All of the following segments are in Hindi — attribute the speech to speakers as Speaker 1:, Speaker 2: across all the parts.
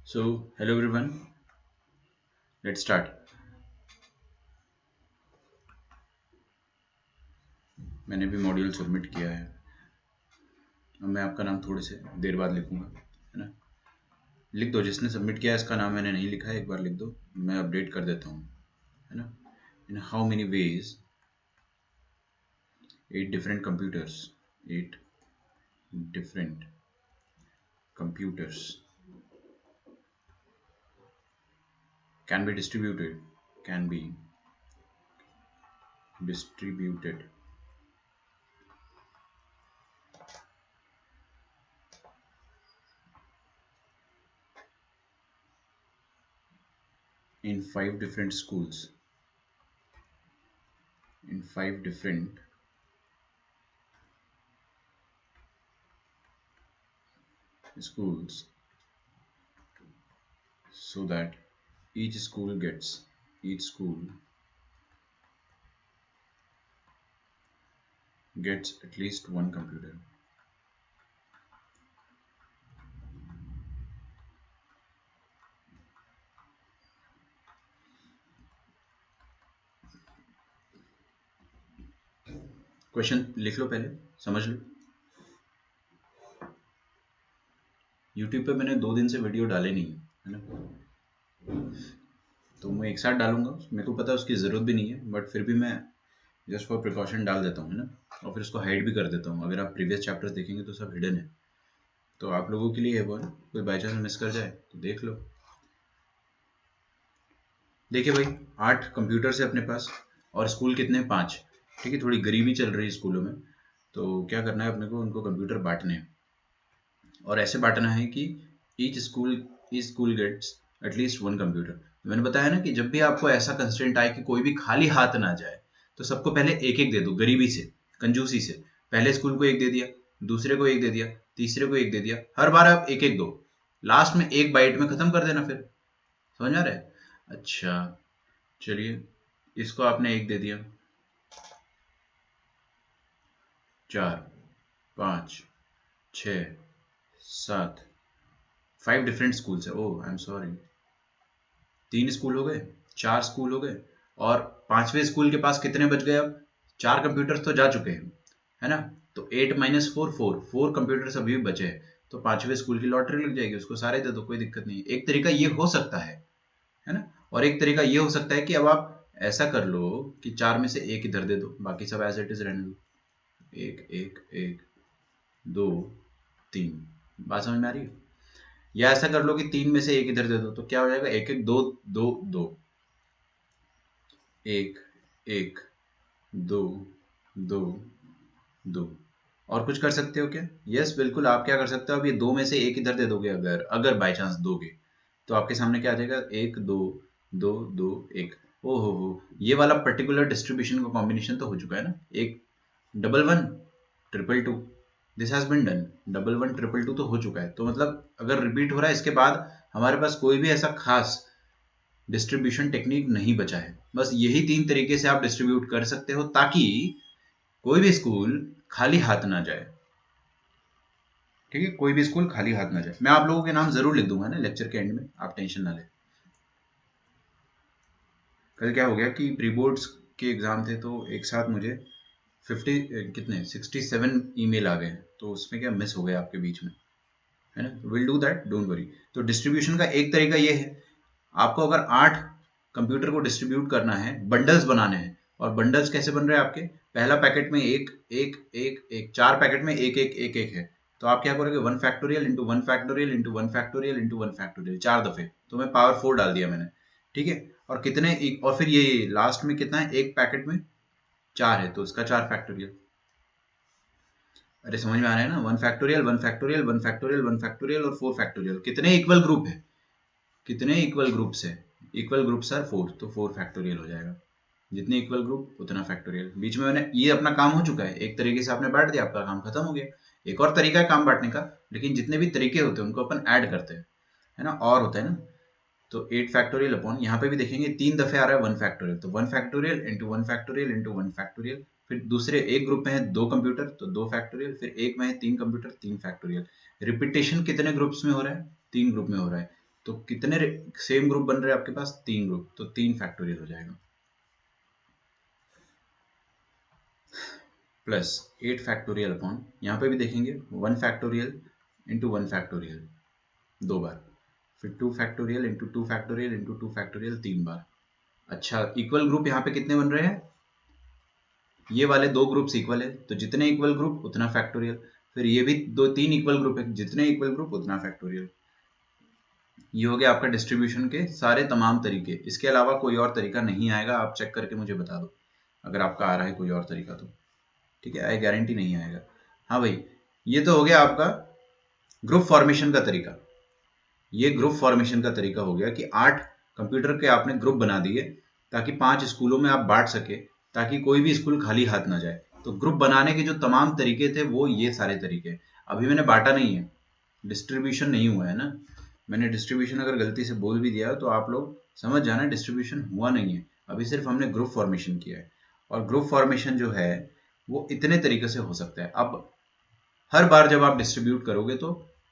Speaker 1: So, hello everyone, let's start. मैंने भी मॉड्यूल सबमिट किया है। अब मैं आपका नाम थोड़े से देर बाद लिखूंगा, है ना। लिख दो, जिसने सबमिट किया है इसका नाम मैंने नहीं लिखा है, एक बार लिख दो, मैं अपडेट कर देता हूँ, है ना। इन how many veg 8 different computers 8 different computers can be distributed in 5 different schools so that each school gets at least one computer. Question लिख लो, पहले समझ लो। यूट्यूब पे मैंने 2 दिन से वीडियो डाले नहीं है ना, तो मैं एक साथ डालूंगा। मेरे को पता है उसकी ज़रूरत भी नहीं है, बट फिर भी मैं जस्ट फॉर प्रिकॉशन डाल देता हूँ, है ना। और फिर उसको हाइड भी कर देता हूँ। अगर आप प्रीवियस चैप्टर्स देखेंगे तो सब हिडन है, तो आप लोगों के लिए है वो, ना। कोई बाई चांस मिस कर जाए तो देख लो। देखिए भाई, 8 कंप्यूटर्स है अपने पास, और स्कूल कितने, 5। ठीक है, थोड़ी गरीबी चल रही है स्कूलों में, तो क्या करना है अपने को, उनको कंप्यूटर बांटने हैं। और ऐसे बांटना है कि each school gets at least one computer. मैंने बताया ना कि जब भी आपको ऐसा कंस्ट्रेंट आए कि कोई भी खाली हाथ ना जाए, तो सबको पहले एक एक दे दो, गरीबी से, कंजूसी से। पहले स्कूल को एक दे दिया, दूसरे को एक दे दिया, तीसरे को एक दे दिया, हर बार आप एक एक दो, लास्ट में एक बाइट में खत्म कर देना। फिर समझ आ रहा है? अच्छा, चलिए, इसको आपने एक दे दिया, 4, 5, 6, 7, 5 डिफरेंट स्कूल्स है। ओह, आई एम सॉरी। 3 स्कूल हो गए, 4 स्कूल हो गए, और 5वें स्कूल के पास कितने बच गए? अब 4 कंप्यूटर्स तो जा चुके हैं, है ना। तो 8 माइनस 4, 4 कंप्यूटर्स अभी भी बचे हैं। तो 5वें स्कूल की लॉटरी लग जाएगी, उसको सारे दे दो, कोई दिक्कत नहीं। एक तरीका ये हो सकता है ना। और एक तरीका ये हो सकता है कि अब आप ऐसा कर लो कि 4 में से एक इधर दे दो, बाकी सब एज इट इज रहने दो। एक एक एक, 2, 3। बात समझ में आ रही है? या ऐसा कर लो कि 3 में से एक इधर दे दो, तो क्या हो जाएगा, एक एक, दो दो दो, एक एक, दो दो दो। और कुछ कर सकते हो क्या? यस, बिल्कुल। आप क्या कर सकते हो, अब ये 2 में से एक इधर दे दोगे, अगर अगर बाई चांस दोगे, तो आपके सामने क्या आ जाएगा, 1 2 2 2 1। ओ हो, ये वाला पर्टिकुलर डिस्ट्रीब्यूशन का कॉम्बिनेशन तो हो चुका है ना। एक double one, triple two, this has been done. Double one, triple two तो हो चुका है, तो मतलब अगर रिपीट हो रहा है इसके बाद, हमारे पास कोई भी ऐसा खास डिस्ट्रीब्यूशन टेक्निक नहीं बचा है। बस यही 3 तरीके से आप डिस्ट्रीब्यूट कर सकते हो, ताकि कोई भी स्कूल खाली हाथ ना जाए। ठीक है, कोई भी स्कूल खाली हाथ ना जाए। मैं आप लोगों के नाम जरूर लिख दूंगा ना लेक्चर के एंड में, आप टेंशन ना लें। कल क्या हो गया कि प्री बोर्ड्स के एग्जाम थे, तो एक साथ मुझे 67 ईमेल आ गए, तो उसमें क्या मिस हो गया आपके बीच में, है ना। Will do that, don't worry. तो डिस्ट्रीब्यूशन का एक तरीका ये है, आपको अगर 8 कंप्यूटर को डिस्ट्रीब्यूट करना है, बंडल्स बनाने हैं। और बंडल्स कैसे बन रहे हैं आपके, पहला पैकेट में एक एक एक एक, 4 पैकेट में एक एक एक एक है। तो आप क्या करोगे, 1 factorial into 1 factorial into 1 factorial into 1 factorial, 4 दफे। तो मैं पावर 4 डाल दिया मैंने, ठीक है। और कितने और फिर ये लास्ट में कितना है, एक पैकेट में 4 है, तो इसका 4 फैक्टोरियल। अरे समझ में आ रहा है ना, 1 फैक्टोरियल 1 फैक्टोरियल 1 फैक्टोरियल 1 फैक्टोरियल और 4 फैक्टोरियल। कितने इक्वल ग्रुप है, कितने इक्वल ग्रुप्स है, इक्वल ग्रुप्स आर 4, तो 4 फैक्टोरियल हो जाएगा। जितने इक्वल ग्रुप उतना फैक्टोरियल। बीच में मैंने, ये अपना काम हो चुका है, एक तरीके से आपने बांट दिया, आपका काम खत्म हो गया। एक और तरीका है काम बांटने का, लेकिन जितने भी तरीके होते हैं उनको अपन ऐड करते हैं, है ना। और होता है ना, तो 8 फैक्टोरियल अपॉन, यहाँ पे भी देखेंगे 3 दफे आ रहा है 1 फैक्टोरियल, तो 1 factorial into 1 factorial into 1 factorial. फिर दूसरे एक ग्रुप में है 2 कंप्यूटर, तो 2 फैक्टोरियल। फिर एक में है 3 कंप्यूटर, 3 फैक्टोरियल। रिपीटेशन कितने ग्रुप्स में हो रहा है, 3 ग्रुप में हो रहा है। तो कितने सेम ग्रुप बन रहे हैं आपके पास? 3 ग्रुप, तो 3 फैक्टोरियल हो जाएगा, प्लस 8 फैक्टोरियल अपॉन, यहाँ पे भी देखेंगे 1 फैक्टोरियल इंटू 1 फैक्टोरियल 2 बार, फिर 2 factorial into 2 factorial into 2 factorial 3 बार। अच्छा, इक्वल ग्रुप यहाँ पे कितने बन रहे हैं? ये वाले 2 ग्रुप्स इक्वल है, तो जितने इक्वल ग्रुप उतना फैक्टोरियल। फिर ये भी 3 इक्वल ग्रुप है, जितने इक्वल ग्रुप उतना फैक्टोरियल। ये हो गया आपका डिस्ट्रीब्यूशन के सारे तमाम तरीके। इसके अलावा कोई और तरीका नहीं आएगा, आप चेक करके मुझे बता दो अगर आपका आ रहा है कोई और तरीका तो। ठीक है, आई गारंटी नहीं आएगा। हाँ भाई, ये तो हो गया आपका ग्रुप फॉर्मेशन का तरीका। ये ग्रुप फॉर्मेशन का तरीका हो गया कि 8 कंप्यूटर के आपने ग्रुप बना दिए ताकि 5 स्कूलों में आप बांट सके, ताकि कोई भी स्कूल खाली हाथ ना जाए। तो ग्रुप बनाने के जो तमाम तरीके थे वो ये सारे तरीके। अभी मैंने बांटा नहीं है, डिस्ट्रीब्यूशन नहीं हुआ है ना। मैंने डिस्ट्रीब्यूशन अगर गलती से बोल भी दिया तो आप लोग समझ जाना, डिस्ट्रीब्यूशन हुआ नहीं है, अभी सिर्फ हमने ग्रुप फॉर्मेशन किया है। और ग्रुप फॉर्मेशन जो है वो इतने तरीके से हो सकता है। अब हर बार जब आप डिस्ट्रीब्यूट करोगे तो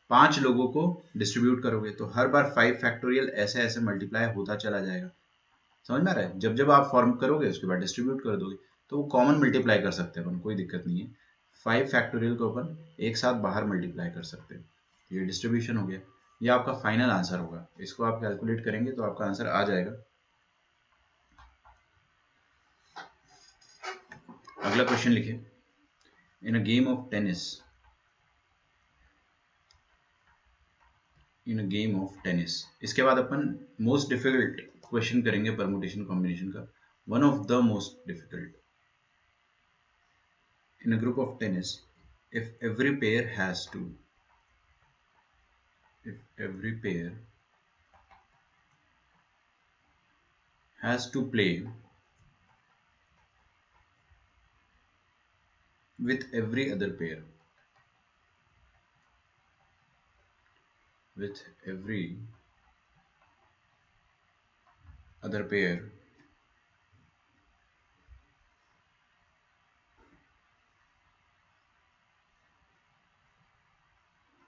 Speaker 1: 5 लोगों को डिस्ट्रीब्यूट करोगे तो हर बार 5 फैक्टोरियल ऐसे ऐसे मल्टीप्लाई होता चला जाएगा। समझ में आ रहा है? जब जब आप फॉर्म करोगे उसके बाद डिस्ट्रीब्यूट कर दोगे तो वो कॉमन मल्टीप्लाई कर सकते हैं अपन, कोई दिक्कत नहीं है। 5 फैक्टोरियल को अपन एक साथ बाहर मल्टीप्लाई कर सकते हैं। ये डिस्ट्रीब्यूशन हो गया, ये आपका फाइनल आंसर होगा। इसको आप कैलकुलेट करेंगे तो आपका आंसर आ जाएगा। अगला क्वेश्चन लिखिए, in a game of tennis, in a game of tennis. इसके बाद अपन मोस्ट डिफिकल्ट क्वेश्चन करेंगे परमुटेशन कॉम्बिनेशन का, one of the most difficult. In a group of tennis, if every pair has to, if every pair has to play with every other pair, with every other pair,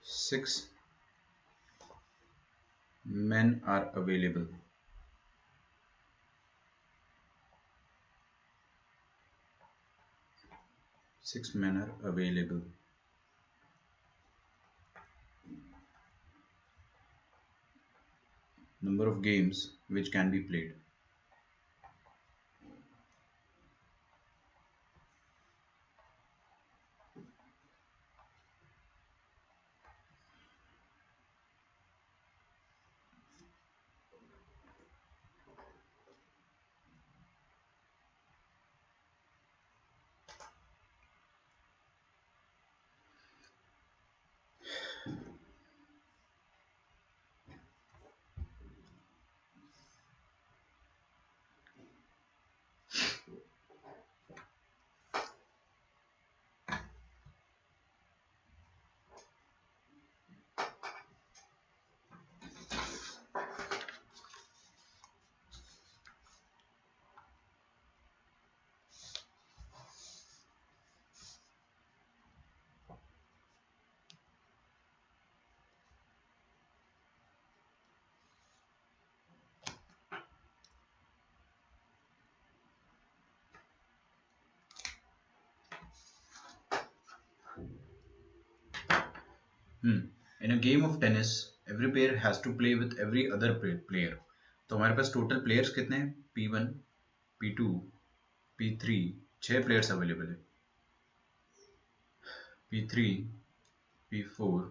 Speaker 1: six men are available. Six men are available. Number of games which can be played. In a game of tennis, every player has to play with every other player. तो हमारे पास टोटल प्लेयर्स कितने हैं? P1, P2, P3, 6 players available है। P3, P4,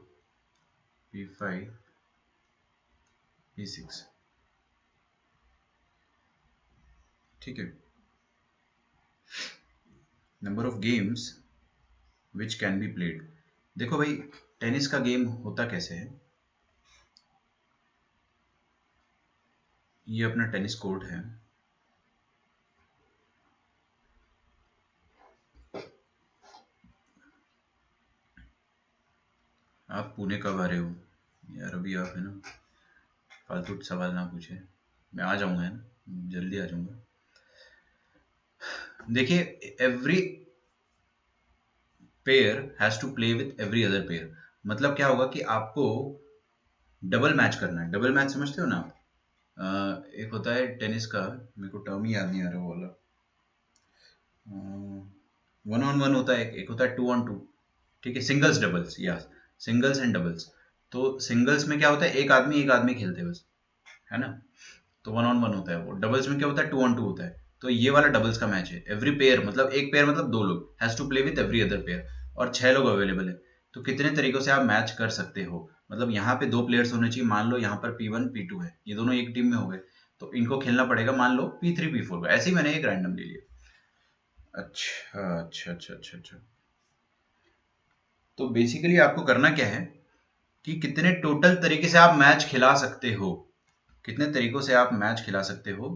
Speaker 1: P5, P6। ठीक है। Number of games which can be played. देखो भाई, टेनिस का गेम होता कैसे है, ये अपना टेनिस कोर्ट है, आप पुणे कब आ रहे हो यार? अभी आप है ना फालतू सवाल ना पूछे, मैं आ जाऊंगा, है ना, जल्दी आ जाऊंगा। देखिए, every pair has to play with every other pair, मतलब क्या होगा कि आपको डबल मैच करना है। डबल मैच समझते हो ना आप? एक होता है टेनिस का, मेरे को टर्म ही याद नहीं आ रहा वो वाला, 1-on-1 होता है, एक होता है 2-on-2, ठीक है, सिंगल्स डबल्स या सिंगल्स एंड डबल्स। तो सिंगल्स में क्या होता है, एक आदमी खेलते हैं बस, है ना, तो 1-on-1 होता है वो। डबल्स में क्या होता है, 2-on-2 होता है। तो ये वाला डबल्स का मैच है। एवरी पेयर मतलब एक पेयर मतलब दो लोग has to play with every other pair, और 6 लोग अवेलेबल है। तो कितने तरीकों से आप मैच कर सकते हो, मतलब यहाँ पे 2 प्लेयर्स होने चाहिए, मान लो यहाँ पर P1 P2 है, ये दोनों एक टीम में हो गए, तो इनको खेलना पड़ेगा मान लो P3 P4 का। ऐसे ही मैंने एक रैंडम ले लिया। अच्छा अच्छा अच्छा अच्छा अच्छा। तो बेसिकली आपको करना क्या है कि कितने टोटल तरीके से आप मैच खिला सकते हो, कितने तरीकों से आप मैच खिला सकते हो,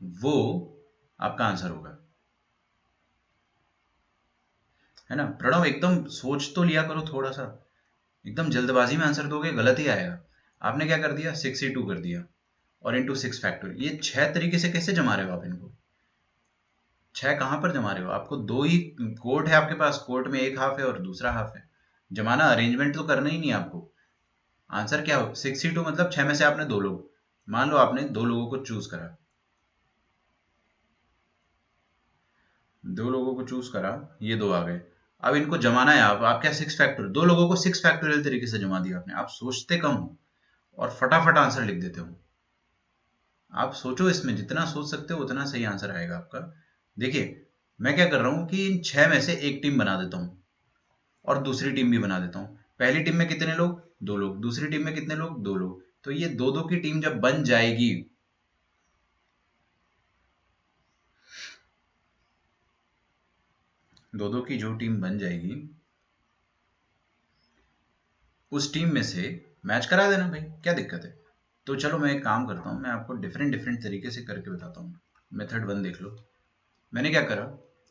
Speaker 1: वो आपका आंसर होगा, है ना। प्रणव एकदम सोच तो लिया करो थोड़ा सा, एकदम जल्दबाजी में आंसर दोगे गलत ही आएगा। आपने क्या कर दिया, 6C2 कर दिया और इंटू 6 फैक्टोरियल। ये 6 तरीके से कैसे जमा रहे हो आप इनको, 6 कहाँ पर जमा रहे हो? आपको दो ही कोर्ट है आपके पास, कोर्ट में एक हाफ है और दूसरा हाफ है, जमाना अरेंजमेंट तो करना ही नहीं है आपको। आंसर क्या हो, 6C2 मतलब 6 में से आपने 2 लोग, मान लो आपने 2 लोगों को चूज करा, 2 लोगों को चूज करा, ये 2 आ गए। अब इनको जमाना है, आप क्या 6 फैक्टोरियल, 2 लोगों को 6 फैक्टोरियल तरीके से जमा दिया आपने। आप सोचते कम हो और फटाफट आंसर लिख देते हो। आप सोचो, इसमें जितना सोच सकते हो उतना सही आंसर आएगा आपका। देखिए मैं क्या कर रहा हूँ कि इन 6 में से एक टीम बना देता हूँ और दूसरी टीम भी बना देता हूँ। पहली टीम में कितने लोग, 2 लोग, दूसरी टीम में कितने लोग, 2 लोग। तो ये 2-2 की टीम जब बन जाएगी, 2-2 की जो टीम बन जाएगी उस टीम में से मैच करा देना भाई, क्या दिक्कत है। तो चलो मैं एक काम करता हूँ, मैं आपको डिफरेंट डिफरेंट तरीके से करके बताता हूँ। मेथड 1 देख लो। मैंने क्या करा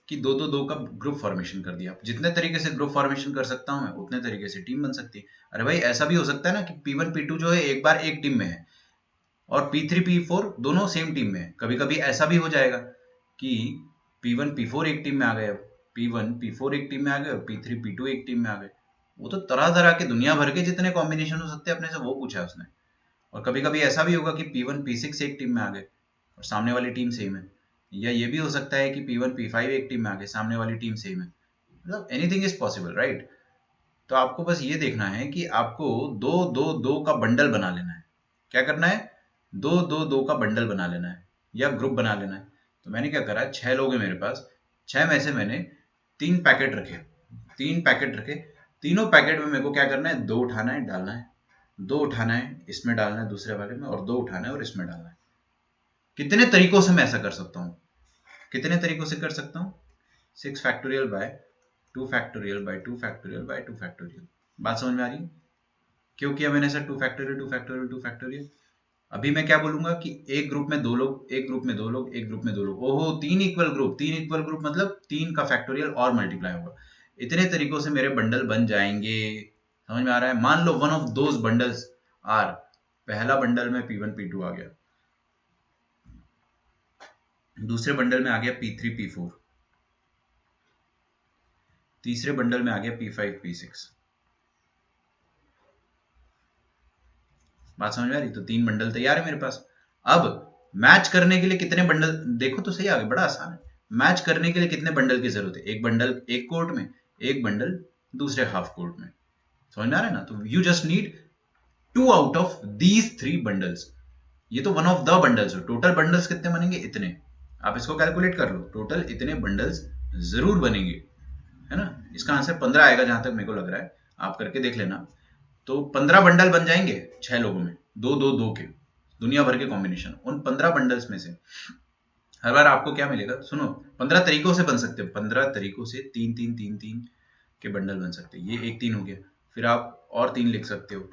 Speaker 1: कि 2-2-2 का ग्रुप फॉर्मेशन कर दिया। जितने तरीके से ग्रुप फॉर्मेशन कर सकता हूँ मैं, उतने तरीके से टीम बन सकती है। अरे भाई ऐसा भी हो सकता है ना कि P1 P2 जो है एक बार एक टीम में है और P3 P4 दोनों सेम टीम में है। कभी कभी ऐसा भी हो जाएगा कि P1 P4 एक टीम में आ गए, P1 P4 एक टीम में आ गए और P3 P2 एक टीम में आ गए। वो तो तरह तरह के दुनिया भर के जितने कॉम्बिनेशन हो सकते हैं अपने से वो पूछा उसने। और कभी कभी ऐसा भी होगा कि P1 P6 एक टीम में आ गए और सामने वाली टीम सेम है। या ये भी हो सकता है कि P1 P5 एक टीम में आ गए, सामने वाली टीम सेम है। मतलब एनीथिंग इज पॉसिबल, राइट। तो आपको बस ये देखना है कि आपको 2-2-2 का बंडल बना लेना है। क्या करना है, 2-2-2 का बंडल बना लेना है या ग्रुप बना लेना है। तो मैंने क्या करा, 6 लोग हैं मेरे पास, 6 में से मैंने 3 पैकेट रखे, 3 पैकेट रखे। तीनों पैकेट में मेरे को क्या करना है, 2 उठाना है, डालना है, 2 उठाना है, इसमें डालना है दूसरे वाले में, और 2 उठाना है और इसमें डालना है। कितने तरीकों से मैं ऐसा कर सकता हूँ, कितने तरीकों से कर सकता हूँ, 6 factorial by 2 factorial by 2 factorial by 2 factorial. बात समझ में आ रही है? क्यों किया मैंने ऐसा 2 फैक्टोरियल 2 फैक्टोरियल 2 फैक्टोरियल? अभी मैं क्या बोलूंगा कि एक ग्रुप में 2 लोग, एक ग्रुप में 2 लोग, एक ग्रुप में 2 लोग, ओहो 3 इक्वल ग्रुप, 3 इक्वल ग्रुप मतलब 3 का फैक्टोरियल और मल्टीप्लाई होगा। इतने तरीकों से मेरे बंडल बन जाएंगे। समझ में आ रहा है? मान लो one of those bundles are, पहला बंडल में P1 P2 आ गया, दूसरे बंडल में आ गया P3 P4, तीसरे बंडल में आ गया P5 P6। बात समझ में आ रही? तो 3 बंडल तैयार है मेरे पास। अब मैच करने के लिए कितने बंडल, देखो तो सही, आगे बड़ा आसान है। मैच करने के लिए कितने बंडल की जरूरत है, एक बंडल एक कोर्ट में, एक बंडल दूसरे हाफ कोर्ट में। समझ में आ रहा है ना? तो you just need 2 out of these 3 bundles. ये तो वन ऑफ द बंडल्स हो। टोटल बंडल्स कितने बनेंगे, इतने। आप इसको कैलकुलेट कर लो, टोटल इतने बंडल्स जरूर बनेंगे, है ना। इसका आंसर 15 आएगा जहां तक मेरे को लग रहा है, आप करके देख लेना। तो 15 बंडल बन जाएंगे 6 लोगों में, 2-2-2 के दुनिया भर के कॉम्बिनेशन। उन 15 बंडल्स में से हर बार आपको क्या मिलेगा, सुनो, 15 तरीकों से बन सकते हो, 15 तरीकों से 3-3-3-3 के बंडल बन सकते हैं। ये एक 3 हो गया, फिर आप और 3 लिख सकते हो,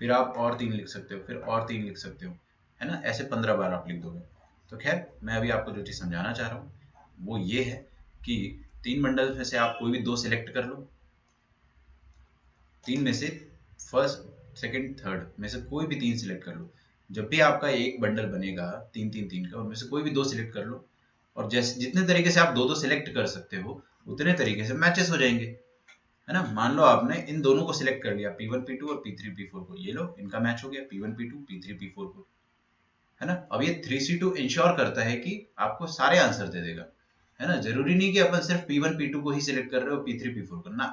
Speaker 1: फिर आप और 3 लिख सकते हो, फिर और 3 लिख सकते हो, है ना। ऐसे 15 बार आप लिख दोगे। तो खैर मैं अभी आपको जो चीज समझाना चाह रहा हूँ वो ये है कि 3 बंडल में से आप कोई भी 2 सिलेक्ट कर लो, 3 में से फर्स्ट सेकंड थर्ड में से कोई भी 3 सिलेक्ट कर लो। जब भी आपका एक बंडल बनेगा 3-3-3 का, उनमें से कोई भी 2 सिलेक्ट कर लो, और जैसे जितने तरीके से आप 2-2 सिलेक्ट कर सकते हो उतने तरीके से मैचेस हो जाएंगे, है ना। मान लो आपने इन दोनों को सिलेक्ट कर लिया, P1 P2 और P3 P4 को, ये लो इनका मैच हो गया P1 P2 P3 P4 को, है ना। अब ये 3C2 इंश्योर करता है कि आपको सारे आंसर दे देगा, है ना। जरूरी नहीं कि अपन सिर्फ P1 P2 को ही सिलेक्ट कर रहे हो, P3 P4 को ना।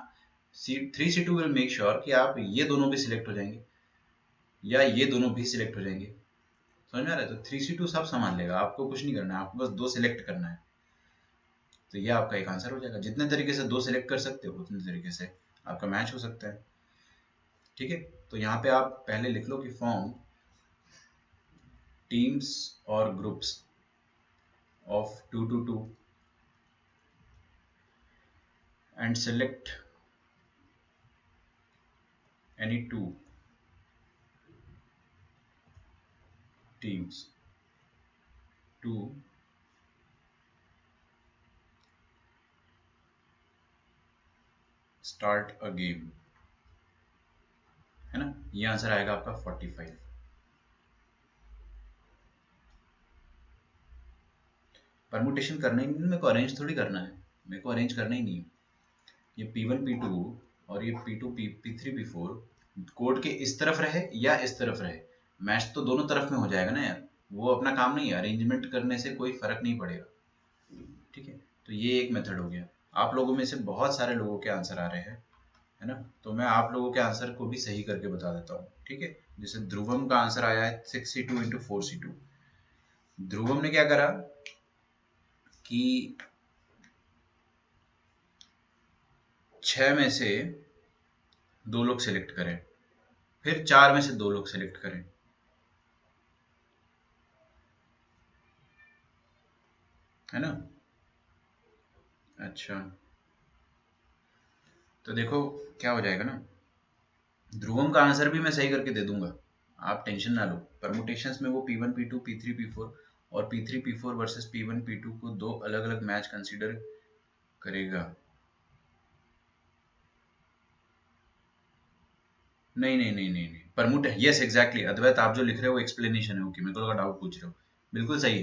Speaker 1: 3C2 विल मेक श्योर कि आप ये दोनों भी सिलेक्ट हो जाएंगे या ये दोनों भी सिलेक्ट हो जाएंगे, समझ में आ रहा है। तो 3C2 सब संभाल लेगा, आपको कुछ नहीं करना है, आपको बस दो सिलेक्ट करना है, तो ये आपका एक आंसर हो जाएगा। जितने तरीके से दो सिलेक्ट कर सकते हो उतने तरीके से आपका मैच हो सकता है, ठीक है। तो यहाँ पे आप पहले लिख लो कि फॉर्म टीम्स और groups of 2 to 2 and select any two teams to start a game, है ना। ये आंसर आएगा आपका 45। परमुटेशन करना ही नहीं, मेरे को अरेंज थोड़ी करना है, मेरे को अरेंज करना ही नहीं है। ये P1 P2 और ये P2 P3 P4 कोड के इस तरफ रहे या इस तरफ रहे, मैच तो दोनों तरफ में हो जाएगा ना यार, वो अपना काम नहीं है, अरेंजमेंट करने से कोई फर्क नहीं पड़ेगा, ठीक है। तो ये एक मेथड हो गया। आप लोगों में से बहुत सारे लोगों के आंसर आ रहे हैं, है ना, तो मैं आप लोगों के आंसर को भी सही करके बता देता हूँ, ठीक है। जैसे ध्रुवम का आंसर आया है 6C2 into 4C2। ध्रुवम ने क्या करा कि 6 में से 2 लोग सिलेक्ट करें, फिर 4 में से 2 लोग सिलेक्ट करें, है ना। अच्छा, तो देखो क्या हो जाएगा ना, ध्रुवम का आंसर भी मैं सही करके दे दूंगा, आप टेंशन ना लो। परमुटेशंस में वो P1 P2 P3 P4 और P3 P4 versus P1 P2 को दो अलग अलग मैच कंसीडर करेगा। नहीं नहीं नहीं नहीं नहीं, परमुट, यस एग्जैक्टली अद्वैत, आप जो लिख रहे हो वो एक्सप्लेनेशन है, ओके, मेरे को लगा डाउट पूछ रहे हो, बिल्कुल सही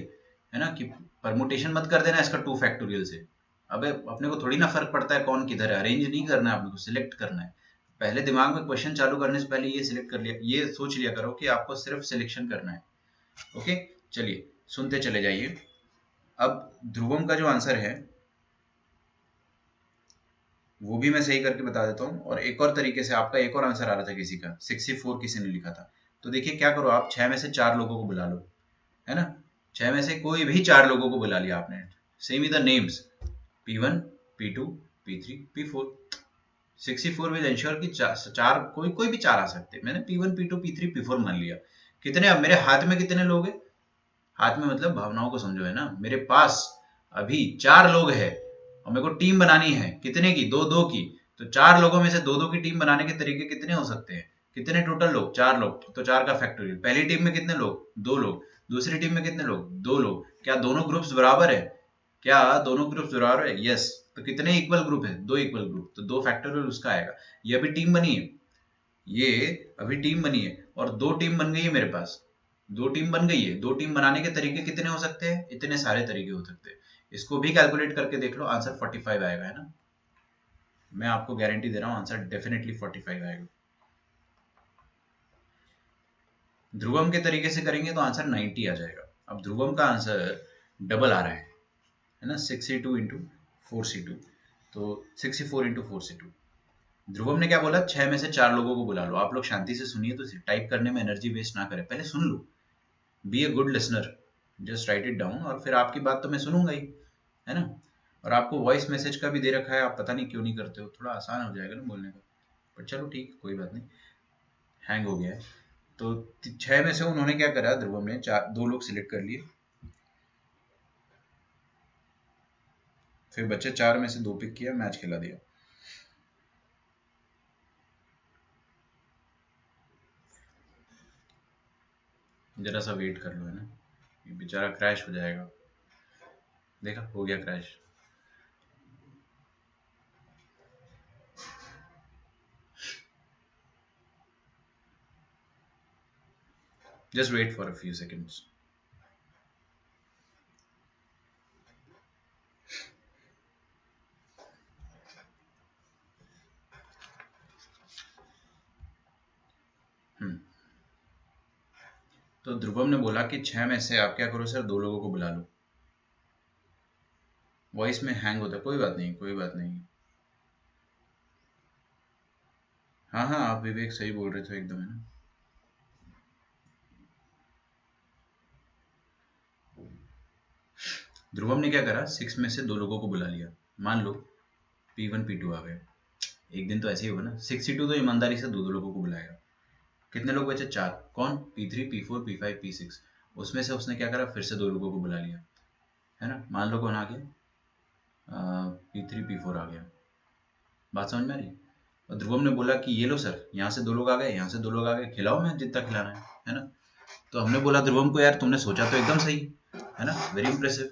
Speaker 1: है ना। कि परमुटेशन मत कर देना इसका 2 फैक्टोरियल से। अबे अपने को थोड़ी ना फर्क पड़ता है कौन किधर है, अरेंज नहीं करना है, अपने को सिलेक्ट करना है। पहले दिमाग में क्वेश्चन चालू करने से पहले ये सिलेक्ट कर लिया, ये सोच लिया करो कि आपको सिर्फ सिलेक्शन करना है, ओके। चलिए सुनते चले जाइए। अब ध्रुवम का जो आंसर है वो भी मैं सही करके बता देता हूँ, और एक और तरीके से आपका एक और आंसर आ रहा था किसी का 64 किसी ने लिखा था। तो देखिए क्या करो, आप 6 में से 4 लोगों को बुला लो, है ना। 6 में से कोई भी 4 लोगों को बुला लिया आपने, same the names P1 P2 P3 P4। 64 will ensure कि चार कोई भी 4 आ सकते, मैंने P1 P2 P3 P4 मान लिया। कितने, अब मेरे हाथ में कितने लोग हैं, हाथ में मतलब भावनाओं को समझो, है ना। मेरे पास अभी 4 लोग हैं और मेरे को टीम बनानी है, कितने की, दो दो की। तो 4 लोगों में से दो दो की टीम बनाने के तरीके कितने हो सकते हैं, कितने टोटल लोग, 4 लोग, तो 4 का फैक्टोरियल। पहली टीम में कितने लोग, 2 लोग। दूसरी टीम में कितने लोग, 2 लोग। क्या दोनों ग्रुप्स बराबर है, क्या दोनों ग्रुप्स बराबर है, यस। तो कितने इक्वल ग्रुप है, 2 इक्वल ग्रुप, तो 2 फैक्टोरियल उसका आएगा। ये अभी टीम बनी है, ये अभी टीम बनी है, और 2 टीम बन गई है मेरे पास, 2 टीम बन गई है। 2 टीम बनाने के तरीके कितने हो सकते हैं, इतने सारे तरीके हो सकते हैं। इसको भी कैलकुलेट करके देख लो, आंसर 45 आएगा, है ना। मैं आपको गारंटी दे रहा हूँ आंसर डेफिनेटली 45 आएगा। ध्रुवम के तरीके से करेंगे तो आंसर 90 आ जाएगा। अब ध्रुवम का आंसर डबल आ रहा है ना, 6C2 into 4C2, तो 64 into 4C2। ध्रुवम ने क्या बोला, 6 में से 4 लोगों को बुला लो। आप लोग शांति से सुनिए, तो टाइप करने में एनर्जी वेस्ट ना करें, पहले सुन लो, be a good listener, just write it down, और फिर आपकी बात तो मैं सुनूंगा ही, है ना। और आपको वॉइस मैसेज का भी दे रखा है, आप पता नहीं क्यों नहीं करते हो, थोड़ा आसान हो जाएगा ना बोलने का, पर चलो ठीक, कोई बात नहीं, हैंग हो गया है। तो 6 में से उन्होंने क्या करा, ध्रुवम ने 2 लोग सिलेक्ट कर लिए, फिर बच्चे 4 में से 2 पिक किया, मैच खिला दिया। जरा सा वेट कर लो, है ना, ये बेचारा क्रैश हो जाएगा। देखा, हो गया crash. Just wait for a few seconds. तो ध्रुवम ने बोला कि 6 में से आप क्या करो सर, 2 लोगों को बुला लो। वॉइस में हैंग होता है, कोई बात नहीं, कोई बात नहीं। हाँ हाँ, आप विवेक सही बोल रहे थे एकदम, है ना। ध्रुवम ने क्या करा, 6 में से 2 लोगों को बुला लिया। मान लो P1 P2 आ गए। एक दिन तो ऐसे ही होगा ना, 62 तो ईमानदारी से 2 लोगों को बुलाएगा। कितने लोग बचे, 4। कौन, P3 P4 P5 P6। उसमें से उसने क्या करा, फिर से 2 लोगों को बुला लिया, है ना। मान लो कौन आ गया, P3 P4 आ गया। बात समझ में आ रही। और ध्रुवम ने बोला कि ये लो सर, यहाँ से 2 लोग आ गए, यहाँ से 2 लोग आ गए, खिलाओ मैं जितना खिलाना है ना। तो हमने बोला ध्रुवम को, यार तुमने सोचा तो एकदम सही है ना, वेरी इंप्रेसिव,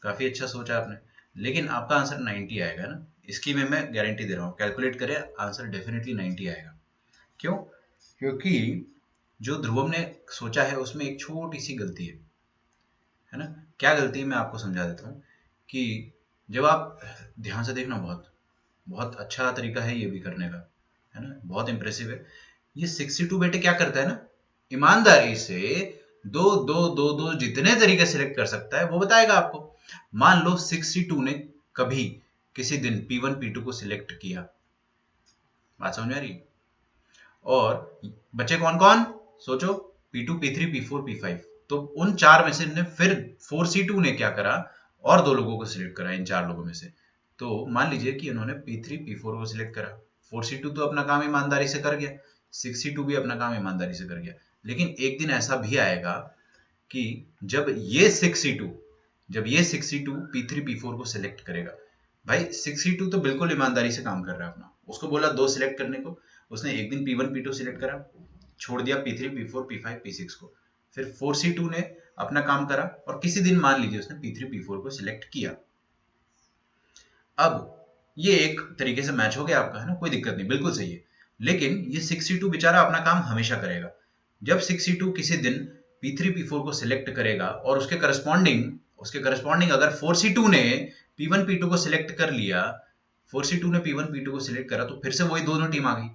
Speaker 1: काफी अच्छा सोचा आपने, लेकिन आपका आंसर 90 आएगा ना। इसकी मैं गारंटी दे रहा हूँ, कैलकुलेट करें, आंसर डेफिनेटली 90 आएगा। क्यों, क्योंकि जो ध्रुवम ने सोचा है उसमें एक छोटी सी गलती है ना। क्या गलती है, मैं आपको समझा देता हूँ कि जब आप ध्यान से देखना, बहुत बहुत अच्छा तरीका है ये भी करने का, है ना, बहुत इंप्रेसिव है। ये 62 बेटे क्या करता है ना, ईमानदारी से दो दो दो दो जितने तरीके सेलेक्ट कर सकता है वो बताएगा आपको। मान लो 62 ने कभी किसी दिन P1 P2 को सिलेक्ट किया, बात समझ में आ रही। और बचे कौन कौन, सोचो, P2 P3 P4 P5। तो उन 4 में से फिर 4C2 ने क्या करा, और 2 लोगों को सिलेक्ट करा इन 4 लोगों में से। तो मान लीजिए कि उन्होंने P3 P4 को सिलेक्ट करा, 4C2 तो अपना काम ईमानदारी से कर गया, 6C2 भी अपना काम ईमानदारी से कर गया। लेकिन एक दिन ऐसा भी आएगा कि जब ये 6C2 P3 P4 को सिलेक्ट करेगा, भाई 6C2 तो बिल्कुल ईमानदारी से काम कर रहा है अपना, उसको बोला 2 सिलेक्ट करने को, उसने एक दिन P1 P2 सिलेक्ट करा, छोड़ दिया P3 P4 P5 P6 को। फिर 4C2 ने अपना काम करा, और किसी दिन मान लीजिए उसने P3 P4 को सिलेक्ट किया। अब ये एक तरीके से मैच हो गया आपका, है ना, कोई दिक्कत नहीं, बिल्कुल सही है। लेकिन ये 6C2 बेचारा अपना काम हमेशा करेगा। जब 6C2 किसी दिन P3 P4 को सिलेक्ट करेगा और उसके करस्पॉन्डिंग अगर 4C2 ने P1 P2 को सिलेक्ट कर लिया, 4C2 ने P1 P2 को सिलेक्ट करा, तो फिर से वही दोनों टीम आ गई,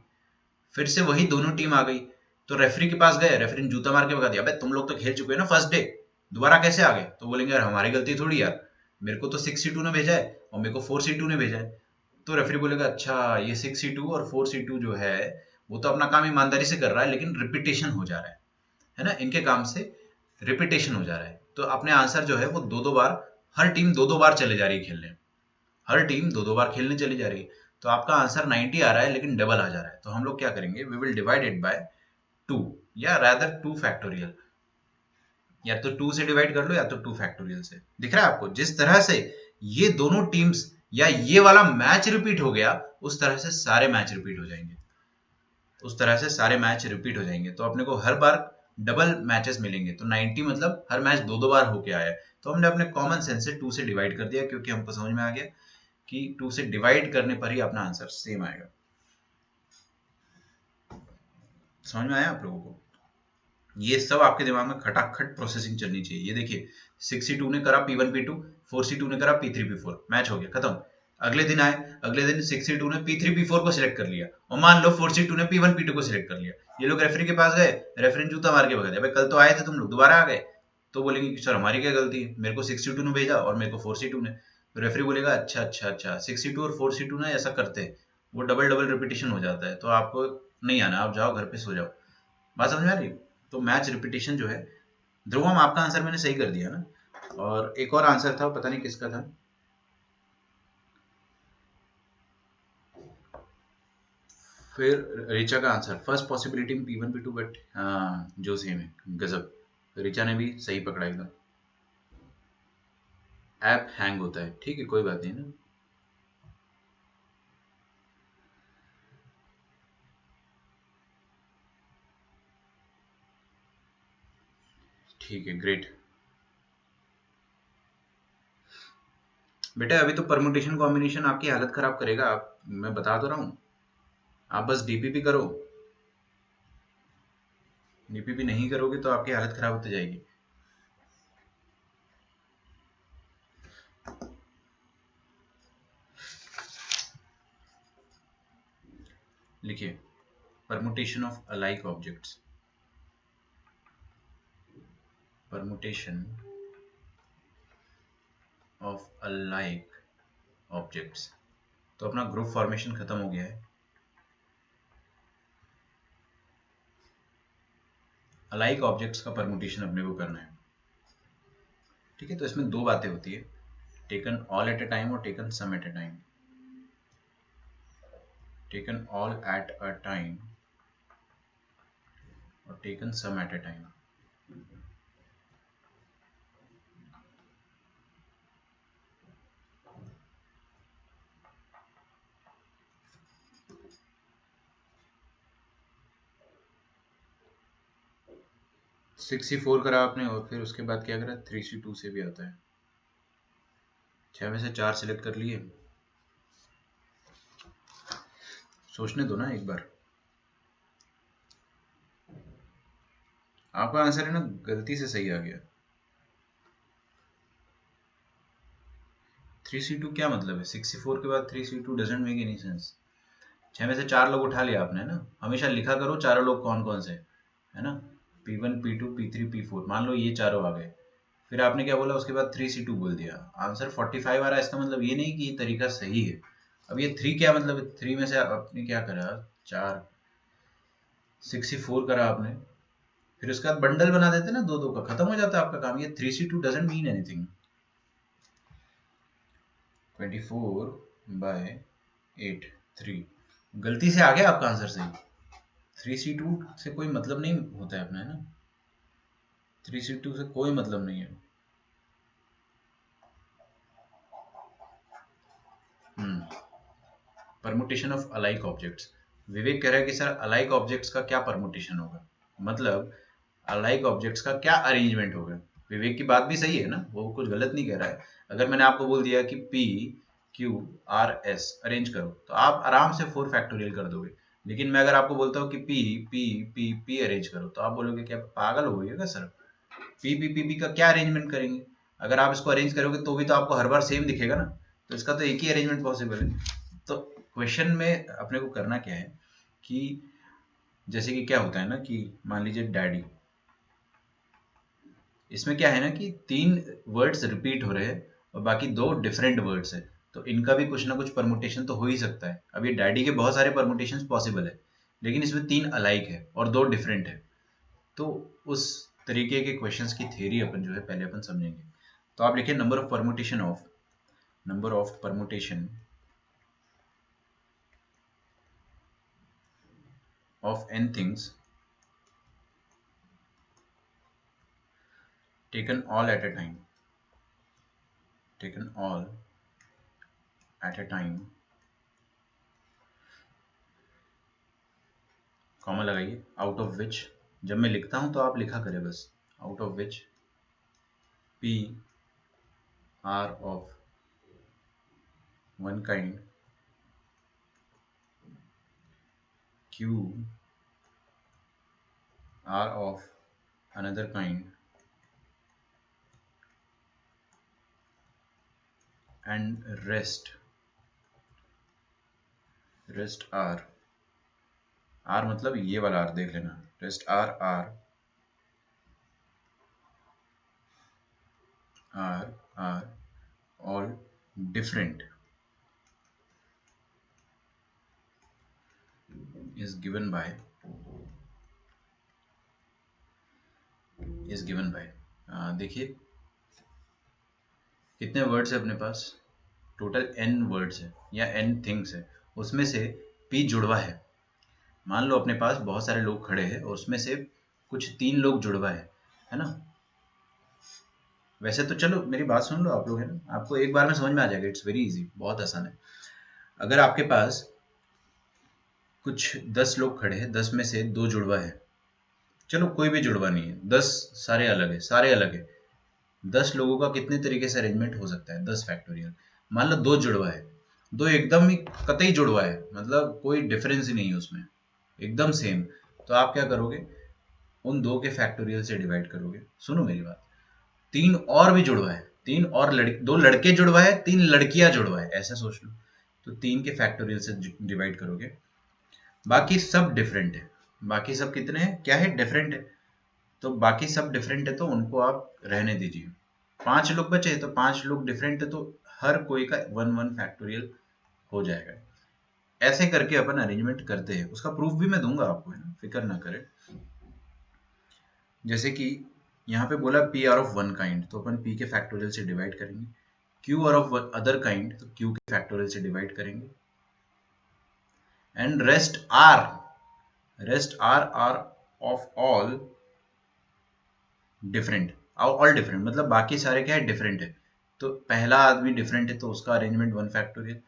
Speaker 1: फिर से वही दोनों टीम आ गई। तो रेफरी के पास गए, रेफरी ने जूता मार के भगा दिया, तुम लोग तो खेल चुके हो ना फर्स्ट डे, दोबारा कैसे आ गए। तो बोलेंगे यार हमारी गलती थोड़ी यार, मेरे को तो 6C2 ने भेजा है और मेरे को 4C2 ने भेजा है। तो रेफरी बोलेगा अच्छा, ये 6C2 और 4C2 जो है वो तो अपना काम ईमानदारी से कर रहा है, लेकिन रिपीटेशन हो जा रहा है ना, इनके काम से रिपीटेशन हो जा रहा है। तो अपने आंसर जो है वो 2-2 बार, हर टीम 2-2 बार चले जा रही है खेलने, हर टीम 2-2 बार खेलने चली जा रही है। तो आपका आंसर 90 आ रहा है, लेकिन डबल आ जा रहा है। तो हम लोग क्या करेंगे, we will divide it by 2, या रादर 2 फैक्टोरियल। या तो 2 से डिवाइड कर लो, या तो 2 फैक्टोरियल से। दिख रहा है आपको, जिस तरह से ये दोनों टीम्स या ये वाला मैच रिपीट हो गया, उस तरह से सारे मैच रिपीट हो जाएंगे, उस तरह से सारे मैच रिपीट हो जाएंगे। तो अपने को हर बार डबल मैचेस मिलेंगे। तो 90 मतलब हर मैच 2-2 बार होके आया है। तो हमने अपने कॉमन सेंस से 2 से डिवाइड कर दिया, क्योंकि हमको समझ में आ गया कि 2 से डिवाइड करने पर ही अपना आंसर सेम आएगा। समझ में आया आप लोगों को। ये सब आपके दिमाग में खटाखट प्रोसेसिंग चलनी चाहिए। ये देखिए, 6C2 ने करा P1 P2, 4C2 ने करा P3 P4, मैच हो गया, खत्म। अगले दिन आए, अगले दिन 6C2 ने P3 P4 को सिलेक्ट कर लिया, और मान लो 4C2 ने P1 P2 को सिलेक्ट कर लिया। ये लोग रेफरी के पास गए, रेफरी ने जूता मार के भगा दिया, भाई कल तो आए थे तुम लोग, दोबारा आ गए। तो बोलेंगे कि सर हमारी क्या गलती है, मेरे को 6C2 ने भेजा और मेरे को 4C2 ने। तो रेफरी बोलेगा अच्छा अच्छा अच्छा, 6C2 और 4C2 ना ऐसा करते हैं, वो डबल डबल रिपीटेशन हो जाता है, तो आपको नहीं आना, आप जाओ घर पे सो जाओ। बात समझ में आ रही है। तो मैच रिपीटेशन जो है, ध्रुवम आपका आंसर मैंने सही कर दिया ना। और एक और आंसर था, पता नहीं किसका था, फिर ऋचा का आंसर, फर्स्ट पॉसिबिलिटी में P1 P2, बट हाँ जो सेम है, गजब, ऋचा ने भी सही पकड़ा एकदम। ऐप हैंग होता है, ठीक है, कोई बात नहीं ना। ठीक है, ग्रेट। बेटा अभी तो परमुटेशन कॉम्बिनेशन आपकी हालत खराब करेगा, आप, मैं बता तो रहा हूँ, आप बस डीपीपी करो। डीपीपी नहीं करोगे तो आपकी हालत खराब होती जाएगी। लिखिए, permutation of alike objects. Permutation of alike objects. तो अपना ग्रुप फॉर्मेशन खत्म हो गया है। अलाइक ऑब्जेक्ट्स का परमुटेशन अपने को करना है। ठीक है, तो इसमें दो बातें होती है, taken all at a time और taken some at a time. Taken all at a time और taken some at a time. Six C four करा आपने और फिर उसके बाद क्या करा, थ्री सी टू से भी आता है। 6 में से 4 सिलेक्ट कर लिए। सोचने दो ना एक बार। आपका आंसर है ना गलती से सही आ गया। 3C2 क्या मतलब है? 64 के बाद 3C2 doesn't make any sense. 6 में से 4 लोग उठा लिया आपने ना, हमेशा लिखा करो चारों लोग कौन कौन से है ना, P1 P2 P3 P4, मान लो ये चारों आ गए, फिर आपने क्या बोला उसके बाद 3C2 बोल दिया, आंसर 45 आ रहा है। इसका मतलब ये नहीं कि ये तरीका सही है। अब ये 3 क्या मतलब है? 3 में से आपने क्या करा, 4, 64 करा आपने, फिर उसके बाद बंडल बना देते ना दो दो का, खत्म हो जाता है आपका काम। ये 3C2 डजंट मीन एनीथिंग। 24/8 3 गलती से आ गया आपका आंसर सही। 3C2 से कोई मतलब नहीं होता है अपना, है ना, 3C2 से कोई मतलब नहीं है। Permutation of alike objects. Vivek कह रहा है कि सर अलाइक ऑब्जेक्ट्स का क्या परमुटेशन होगा, मतलब अलाइक ऑब्जेक्ट्स का क्या अरेंजमेंट होगा। विवेक की बात भी सही है ना, वो कुछ गलत नहीं कह रहा है। अगर मैंने आपको बोल दिया कि P Q R S arrange करो तो आप आराम से 4 फैक्टोरियल कर दोगे। लेकिन मैं अगर आपको बोलता हूँ कि P P P P arrange करो तो आप बोलोगे क्या पागल हो गए क्या sir, P P P P का क्या अरेंजमेंट करेंगे। अगर आप इसको अरेंज करोगे तो भी तो आपको हर बार सेम दिखेगा ना, तो इसका तो एक ही अरेंजमेंट पॉसिबल है। तो क्वेश्चन में अपने को करना क्या है कि जैसे कि क्या होता है ना कि मान लीजिए डैडी, इसमें क्या है ना कि 3 वर्ड्स रिपीट हो रहे हैं और बाकी 2 डिफरेंट वर्ड्स है, तो इनका भी कुछ ना कुछ परमुटेशन तो हो ही सकता है। अब ये डैडी के बहुत सारे परमुटेशन पॉसिबल है, लेकिन इसमें 3 अलाइक है और 2 डिफरेंट है। तो उस तरीके के क्वेश्चंस की थ्योरी अपन जो है पहले अपन समझेंगे। तो आप लिखिए number of permutation of n things taken all at a time, taken all at a time, comma लगाइए, आउट ऑफ विच, जब मैं लिखता हूं तो आप लिखा करें बस, out of which P are of one kind, Q are of another kind, and rest are, R मतलब ये वाला R देख लेना, rest are all different, is given by देखिए कितने वर्ड्स है अपने पास, टोटल n वर्ड्स है या n थिंग्स है, उसमें से P जुड़वा है। मान लो अपने पास बहुत सारे लोग खड़े हैं और उसमें से कुछ 3 लोग जुड़वा है ना। वैसे तो चलो मेरी बात सुन लो आप लोग, है ना, आपको एक बार में समझ में आ जाएगा, इट्स वेरी इजी, बहुत आसान है। अगर आपके पास कुछ 10 लोग खड़े हैं, 10 में से 2 जुड़वा है, चलो कोई भी जुड़वा नहीं है, 10 सारे अलग है, 10 लोगों का कितने तरीके से अरेंजमेंट हो सकता है, 10 फैक्टोरियल। मान लो 2 जुड़वा है, 2 एकदम ही कतई जुड़वा है, मतलब कोई डिफरेंस ही नहीं है उसमें, एकदम सेम। तो आप क्या करोगे, उन 2 के फैक्टोरियल से डिवाइड करोगे। सुनो मेरी बात, 3 और भी जुड़वा है, 3 और 2 लड़के जुड़वा है, 3 लड़कियां जुड़वा है, ऐसा सोच लो। तो 3 के फैक्टोरियल से डिवाइड करोगे, बाकी सब डिफरेंट है। बाकी सब कितने हैं, क्या है, डिफरेंट है। तो बाकी सब डिफरेंट है तो उनको आप रहने दीजिए। 5 लोग बचे तो 5 लोग डिफरेंट है तो हर कोई का 1 फैक्टोरियल हो जाएगा। ऐसे करके अपन अरेंजमेंट करते हैं, उसका प्रूफ भी मैं दूंगा आपको, है ना, फिक्र ना करें। जैसे कि यहाँ पे बोला p are of one kind, तो अपन p के फैक्टोरियल से डिवाइड करेंगे। q are of other kind, तो q के फैक्टोरियल से डिवाइड करेंगे। And rest are are of all different, all different मतलब बाकी सारे क्या है, डिफरेंट है। तो पहला आदमी डिफरेंट है तो उसका अरेंजमेंट 1 फैक्टोरियल,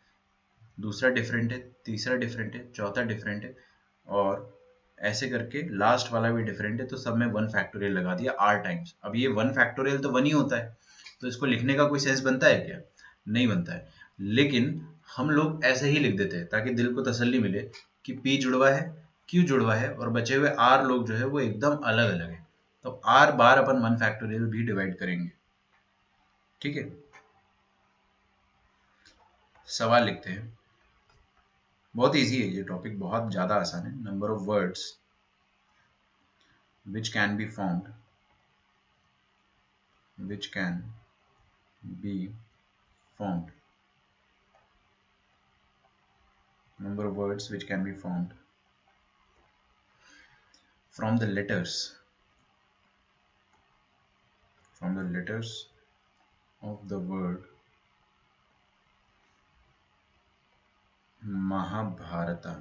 Speaker 1: दूसरा डिफरेंट है, तीसरा डिफरेंट है, चौथा डिफरेंट है, और ऐसे करके लास्ट वाला भी डिफरेंट है, तो सब में 1 फैक्टोरियल लगा दिया r टाइम्स। अब ये 1 फैक्टोरियल तो 1 ही होता है, तो इसको लिखने का कोई सेंस बनता है क्या? नहीं बनता है। लेकिन हम लोग ऐसे ही लिख देते हैं ताकि दिल को तसल्ली मिले कि p जुड़वा है, q जुड़वा है, और बचे हुए r लोग जो है वो एकदम अलग अलग है। तो r बार अपन 1 फैक्टोरियल भी डिवाइड करेंगे। ठीक है, सवाल लिखते हैं। बहुत इजी है ये टॉपिक, बहुत ज्यादा आसान है। Number of words which can be formed, which can be formed, number of words which can be formed from the letters, from the letters of the word Mahabharata.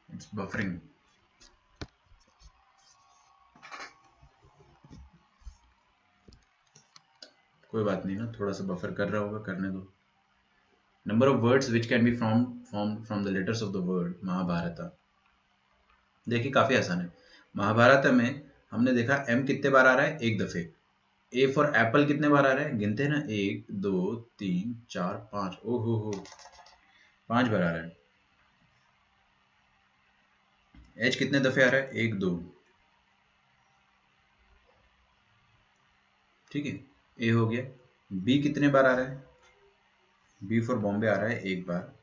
Speaker 1: It's buffering. कोई बात नहीं ना, थोड़ा सा बफर कर रहा होगा, करने दो। Number of words which can be formed from the letters of the word Mahabharat. देखिए काफी आसान है। महाभारत में हमने देखा m कितने बार आ रहा है, एक दफे। ए फॉर एप्पल कितने बार आ रहा है, गिनते हैं ना, 1 2 3 4 5, ओ हो 5 बार आ रहा है। एच कितने दफे आ रहा है, 1 2, ठीक है, ए हो गया। बी कितने बार आ रहा है, बी फॉर बॉम्बे आ रहा है 1 बार,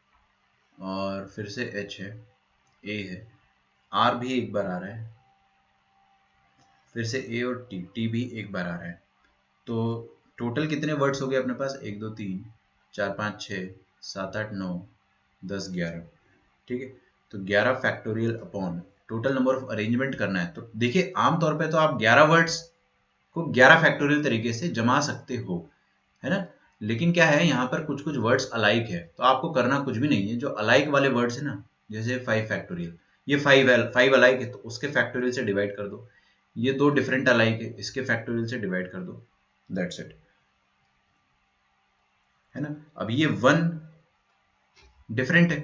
Speaker 1: और फिर से एच है, ए है, आर भी 1 बार आ रहा है, फिर से ए और टी, टी भी 1 बार आ रहा है। तो टोटल कितने वर्ड्स हो गए अपने पास, 1 2 3 4 5 6 7 8 9 10 11, ठीक है। तो 11 factorial upon total number of arrangement करना है। तो देखिए आमतौर पे तो आप 11 वर्ड्स को 11 फैक्टोरियल तरीके से जमा सकते हो, है ना। लेकिन क्या है, यहाँ पर कुछ कुछ वर्ड्स अलाइक है, तो आपको करना कुछ भी नहीं है। जो अलाइक वाले वर्ड्स है ना, जैसे 5 फैक्टोरियल, ये 5 अलाइक है तो उसके फैक्टोरियल से डिवाइड कर दो। ये 2 डिफरेंट अलाइक है, इसके फैक्टोरियल से डिवाइड कर दो, दैट्स इट, है ना। अब ये 1 डिफरेंट है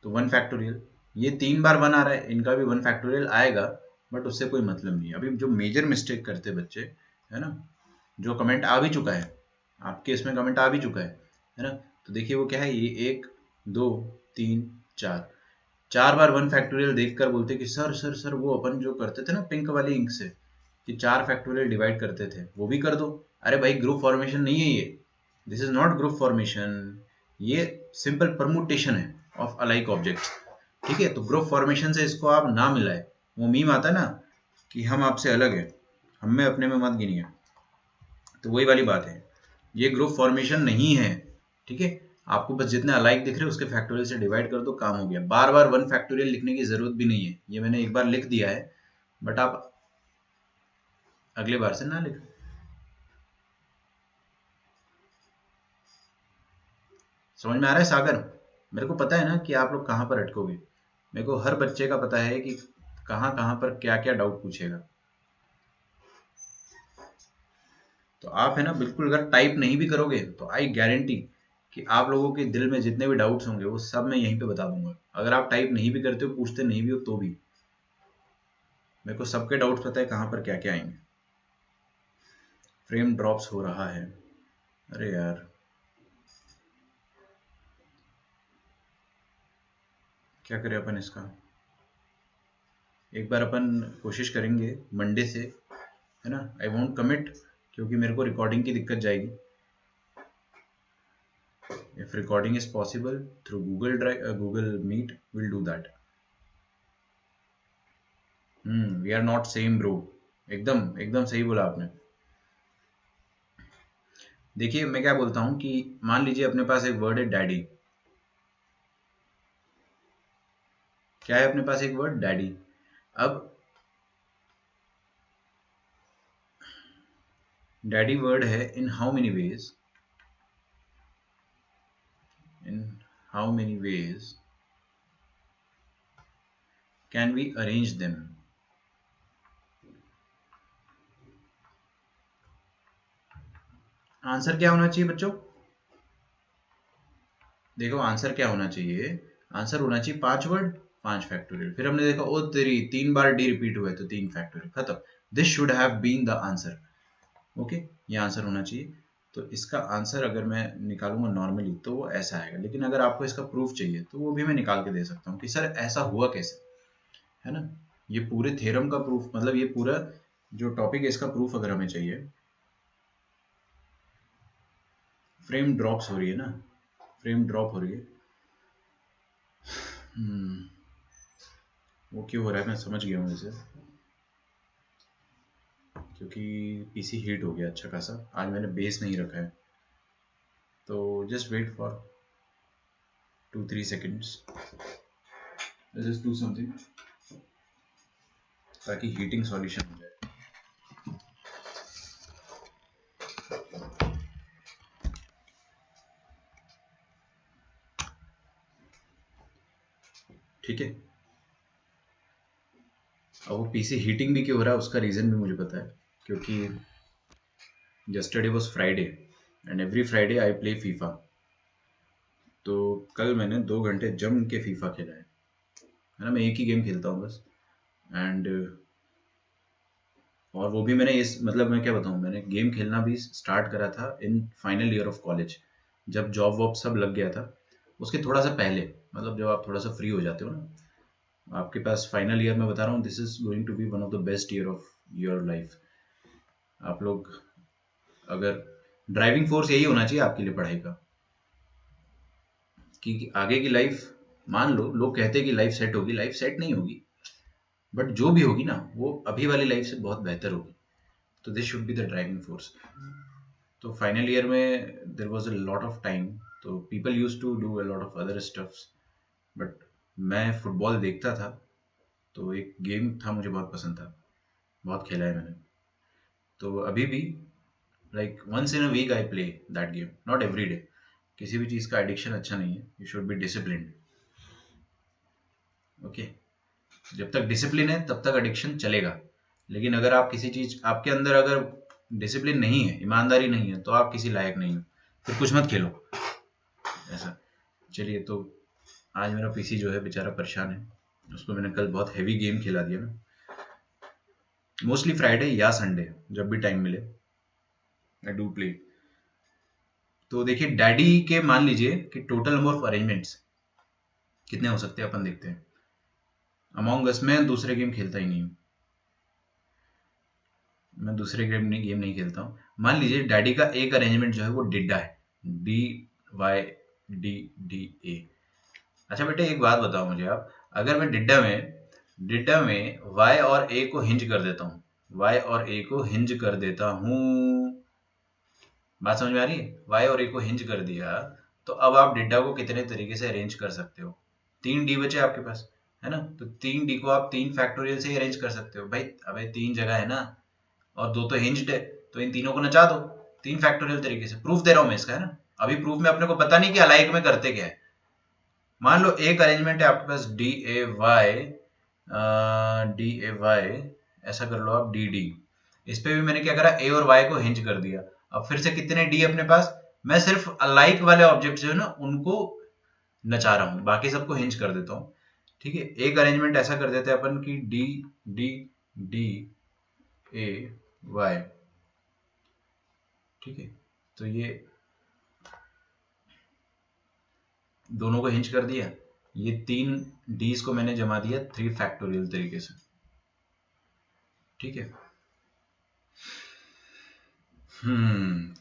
Speaker 1: तो 1 फैक्टोरियल, ये 3 बार 1 आ रहा है, इनका भी 1 फैक्टोरियल आएगा, बट उससे कोई मतलब नहीं है। अभी जो मेजर मिस्टेक करते बच्चे, है ना, जो कमेंट आ भी चुका है आपके, इसमें कमेंट आ भी चुका है ना। तो देखिए वो क्या है, ये 1 2 3 4, 4 बार 1 फैक्टोरियल देखकर बोलते कि सर सर सर वो अपन जो करते थे ना पिंक वाली इंक से, कि 4 फैक्टोरियल डिवाइड करते थे, वो भी कर दो। अरे भाई ग्रुप फॉर्मेशन नहीं है ये, this is not group formation, ये सिंपल परमुटेशन है ऑफ अलाइक ऑब्जेक्ट्स, ठीक है। तो ग्रुप फॉर्मेशन से इसको आप ना मिलाए। वो मीम आता है ना कि हम आपसे अलग है, हम में अपने में मत गिनिए, तो वही वाली बात है, ये ग्रुप फॉर्मेशन नहीं है, ठीक है। आपको बस जितने अलाइक दिख रहे हैं उसके फैक्टोरियल से डिवाइड कर दो, काम हो गया। बार बार 1 फैक्टोरियल लिखने की जरूरत भी नहीं है, ये मैंने एक बार लिख दिया है, बट आप अगले बार से ना लिखें। समझ में आ रहा है सागर? मेरे को पता है ना कि आप लोग कहाँ पर अटकोगे, मेरे को हर बच्चे का पता है कि कहाँ कहाँ पर क्या क्या डाउट पूछेगा। तो आप, है ना, बिल्कुल अगर टाइप नहीं भी करोगे तो आई गारंटी कि आप लोगों के दिल में जितने भी डाउट्स होंगे वो सब मैं यहीं पे बता दूंगा। अगर आप टाइप नहीं भी करते हो, पूछते नहीं भी हो, तो भी मेरे को सबके डाउट्स पता है कहाँ पर क्या क्या आएंगे। फ्रेम ड्रॉप्स हो रहा है, अरे यार क्या करें अपन इसका, एक बार अपन कोशिश करेंगे मंडे से, है ना। आई वोंट कमिट क्योंकि मेरे को रिकॉर्डिंग की दिक्कत जाएगी। If recording is possible through Google drive, Google Meet, will do that. We are not same bro. एकदम एकदम सही बोला आपने। देखिए मैं क्या बोलता हूँ कि मान लीजिए अपने पास एक वर्ड है डैडी। क्या है अपने पास? एक वर्ड डैडी। अब डैडी वर्ड है in how many ways, in how many ways can we arrange them? Answer क्या होना चाहिए बच्चों? देखो आंसर क्या होना चाहिए, आंसर होना चाहिए 5 वर्ड 5 फैक्टोरियल। फिर हमने देखा ओ तेरी 3 बार डी रिपीट हुआ है तो 3 फैक्टोरियल, खत्म। This should have been the answer. Okay, ये आंसर होना चाहिए। तो इसका आंसर अगर मैं निकालूंगा नॉर्मली तो वो ऐसा आएगा, लेकिन अगर आपको इसका प्रूफ चाहिए तो वो भी मैं निकाल के दे सकता हूँ कि सर ऐसा हुआ कैसे, है ना। ये पूरे थ्योरम का प्रूफ, मतलब ये पूरा जो टॉपिक है इसका प्रूफ अगर हमें चाहिए। फ्रेम ड्रॉप्स हो रही है ना, फ्रेम ड्रॉप हो रही है। वो क्यों हो रहा है मैं समझ गया हूँ इसे, क्योंकि पीसी हीट हो गया अच्छा खासा। आज मैंने बेस नहीं रखा है, तो just wait for 2-3 seconds. Just do something ताकि हीटिंग सॉल्यूशन हो जाए। ठीक है। अब वो पीसी हीटिंग भी क्यों हो रहा है उसका रीज़न भी मुझे पता है, क्योंकि yesterday was Friday and every Friday I play FIFA। तो कल मैंने 2 घंटे जम के फीफा खेला है ना। मैं एक ही गेम खेलता हूँ बस। एंड और वो भी मैंने इस मतलब मैं क्या बताऊँ, मैंने गेम खेलना भी स्टार्ट करा था in final year of college, जब जॉब वॉब सब लग गया था। उसके थोड़ा सा पहले, मतलब जब आप थोड़ा सा फ्री हो जाते हो ना, आपके पास फाइनल ईयर में बता रहा हूँ, this is going to be one of the best year of your life. आप लोग अगर ड्राइविंग फोर्स यही होना चाहिए आपके लिए पढ़ाई का, कि आगे की लाइफ, मान लो लोग कहते हैं कि लाइफ सेट होगी, लाइफ सेट नहीं होगी, बट जो भी होगी ना वो अभी वाली लाइफ से बहुत बेहतर होगी। तो this should be the driving force. तो फाइनल ईयर में there was a lot of time, तो people used to do a lot of other stuffs, but मैं फुटबॉल देखता था। तो एक गेम था मुझे बहुत पसंद था, बहुत खेला है मैंने। तो अभी भी like once in a week I play that game, not every day. किसी भी चीज़ का एडिक्शन अच्छा नहीं है, you should be disciplined. Okay, जब तक डिसिप्लिन है तब तक एडिक्शन चलेगा, लेकिन अगर आप किसी चीज आपके अंदर अगर डिसिप्लिन नहीं है, ईमानदारी नहीं है, तो आप किसी लायक नहीं हो, फिर कुछ मत खेलो ऐसा। चलिए, तो आज मेरा पीसी जो है बेचारा परेशान है, उसको मैंने कल बहुत हैवी गेम खिला दिया ना। मोस्टली फ्राइडे या संडे जब भी टाइम मिले आई डू प्ले। तो देखिए डैडी के मान लीजिए कि टोटल नंबर ऑफ अरेंजमेंट्स कितने हो सकते हैं, अपन देखते हैं। अमॉन्ग अस में दूसरे गेम खेलता ही नहीं हूँ, मैं दूसरे गेम नहीं खेलता हूँ। मान लीजिए डैडी का एक अरेंजमेंट जो है वो डिड्डा है, DYDDA। अच्छा बेटे एक बात बताओ मुझे आप, अगर मैं डिड्डा में वाई और ए को हिंज कर देता हूँ, वाई और ए को हिंज कर देता हूँ, बात समझ में आ रही है? वाई और ए को हिंज कर दिया, तो अब आप डिड्डा को कितने तरीके से अरेंज कर सकते हो? 3D बचे आपके पास, है ना। तो 3D को आप 3 फैक्टोरियल से ही अरेंज कर सकते हो भाई। अबे 3 जगह है ना, और 2 तो हिंज्ड है, तो इन तीनों को नचा दो 3 फैक्टोरियल तरीके से। प्रूफ दे रहा हूं मैं इसका, है ना। अभी प्रूफ में अपने को पता नहीं कि अलाइक में करते क्या है। मान लो एक अरेंजमेंट है आपके पास डी ए वाई, ऐसा कर लो आप DD। इस पे भी मैंने क्या करा, ए और वाई को हिंज कर दिया। अब फिर से कितने डी अपने पास, मैं सिर्फ अलाइक वाले ऑब्जेक्ट जो है ना उनको नचा रहा हूँ, बाकी सबको हिंज कर देता हूँ। ठीक है, एक अरेंजमेंट ऐसा कर देते हैं अपन की DDDAY। ठीक है, तो ये दोनों को हिंज कर दिया, ये 3 डीज को मैंने जमा दिया 3 फैक्टोरियल तरीके से। ठीक है।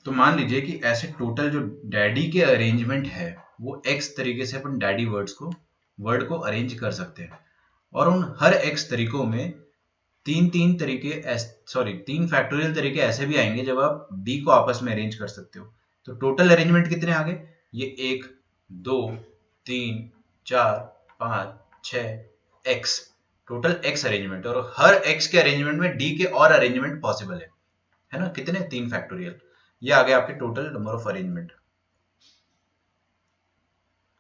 Speaker 1: तो मान लीजिए कि ऐसे टोटल जो डैडी के अरेंजमेंट है वो एक्स तरीके से अपन डैडी वर्ड को अरेंज कर सकते हैं, और उन हर एक्स तरीकों में तीन फैक्टोरियल तरीके ऐसे भी आएंगे जब आप डी को आपस में अरेंज कर सकते हो। तो टोटल अरेंजमेंट कितने आ गए? ये 1 2 3 4 5 6 एक्स, टोटल एक्स अरेंजमेंट, और हर एक्स के अरेंजमेंट में डी के और अरेंजमेंट पॉसिबल है ना? कितने? 3 फैक्टोरियल। ये आ गए आपके टोटल नंबर ऑफ अरेंजमेंट।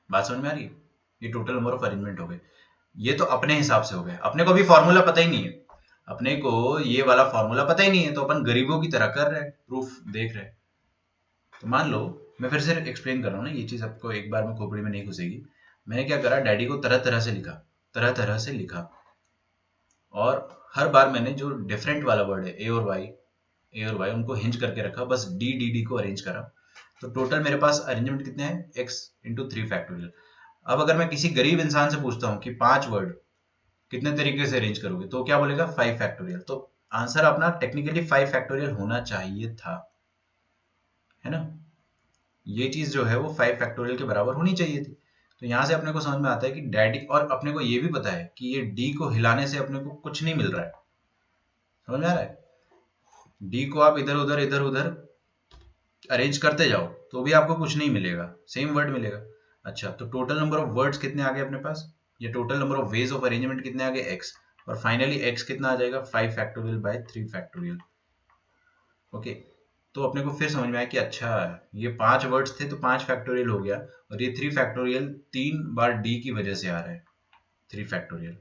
Speaker 1: बात समझ में आ रही है? ये टोटल नंबर ऑफ अरेंजमेंट हो गए। ये तो अपने हिसाब से हो गए, अपने को भी फॉर्मूला पता ही नहीं है, अपने को ये वाला फॉर्मूला पता ही नहीं है, तो अपन गरीबों की तरह कर रहे हैं, प्रूफ देख रहे हैं। तो मान लो, मैं फिर से एक्सप्लेन कर रहा हूँ ना, ये चीज आपको एक बार में खोपड़ी में नहीं घुसेगी। मैंने क्या करा, डैडी को तरह तरह से लिखा, और हर बार मैंने जो डिफरेंट वाला वर्ड है ए और वाई उनको हिंज करके रखा, बस डी डी डी को अरेंज करा। तो टोटल मेरे पास अरेंजमेंट कितने हैं? X into 3 factorial. अब अगर मैं किसी गरीब इंसान से पूछता हूँ कि 5 वर्ड कितने तरीके से अरेंज करोगे, तो क्या बोलेगा? 5 फैक्टोरियल। तो आंसर अपना टेक्निकली 5 फैक्टोरियल होना चाहिए था, है ना? ये चीज जो है वो 5 फैक्टोरियल के बराबर होनी चाहिए थी। तो यहां से अपने को समझ में आता है कि डैडी, और अपने को ये भी पता है कि ये डी को हिलाने से अपने को कुछ नहीं मिल रहा है। समझ में आ रहा है? डी को आप इधर उधर अरेंज करते जाओ तो भी आपको कुछ नहीं मिलेगा, सेम वर्ड मिलेगा। अच्छा, तो टोटल नंबर ऑफ वर्ड्स कितने आ गए अपने पास? ये total number of ways of arrangement कितने आ गए? एक्स। और फाइनली एक्स कितना आ जाएगा? 5 फैक्टोरियल बाय 3 फैक्टोरियल। ओके, तो अपने को फिर समझ में आया कि अच्छा, ये 5 वर्ड्स थे तो 5 फैक्टोरियल हो गया, और ये 3 फैक्टोरियल 3 बार डी की वजह से आ रहा है, 3 फैक्टोरियल।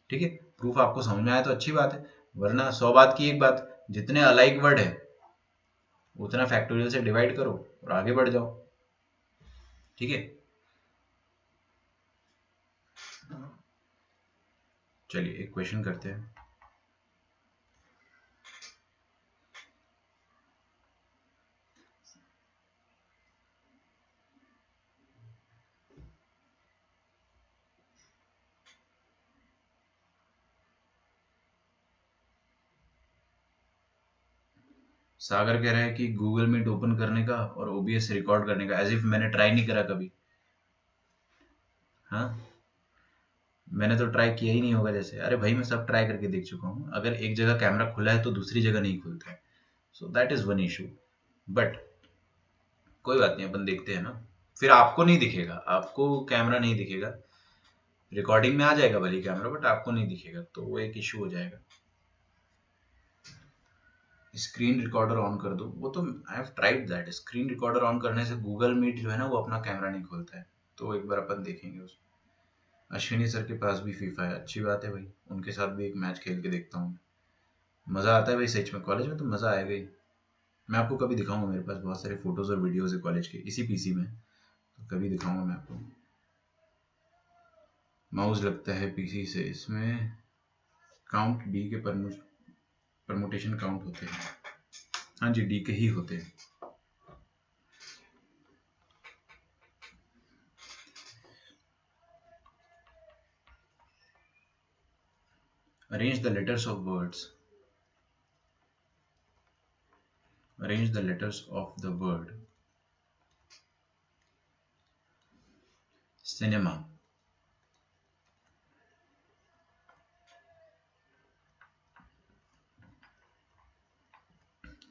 Speaker 1: ठीक है, प्रूफ आपको समझ में आया तो अच्छी बात है, वरना 100 बात की एक बात, जितने अलाइक वर्ड है उतना फैक्टोरियल से डिवाइड करो और आगे बढ़ जाओ। ठीक है, चलिए एक क्वेश्चन करते हैं। सागर कह रहा है कि गूगल मीट ओपन करने का और ओबीएस रिकॉर्ड करने का, एज इफ मैंने ट्राई नहीं करा कभी। हाँ, मैंने तो ट्राई किया ही नहीं होगा जैसे। अरे भाई, मैं सब ट्राई करके देख चुका हूँ, अगर एक जगह कैमरा खुला है तो दूसरी जगह नहीं खुलता है, so that is one issue. But कोई बात नहीं, अपन देखते हैं ना। फिर आपको नहीं दिखेगा, आपको कैमरा नहीं दिखेगा, रिकॉर्डिंग में आ जाएगा भले कैमरा, बट आपको नहीं दिखेगा, तो वो एक इशू हो जाएगा। स्क्रीन रिकॉर्डर ऑन कर दो, वो तो I have tried that. Screen recorder on करने से गूगल मीट जो है ना वो अपना कैमरा नहीं खोलता है, तो एक बार अपन देखेंगे उसमें। अश्विनी सर के पास भी फीफा है, अच्छी बात है भाई, उनके साथ भी एक मैच खेल के देखता हूँ। मजा आता है भाई सच में, कॉलेज में तो मजा आएगा ही। मैं आपको कभी दिखाऊंगा, मेरे पास बहुत सारे फोटोज और वीडियोज है कॉलेज के, इसी पीसी में, तो कभी दिखाऊंगा मैं आपको। माउस लगता है पीसी से, इसमें काउंट डी के परमुटेशन काउंट होते हैं। हाँ जी, डी के ही होते हैं। Arrange the letters of words. Arrange the letters of the word cinema.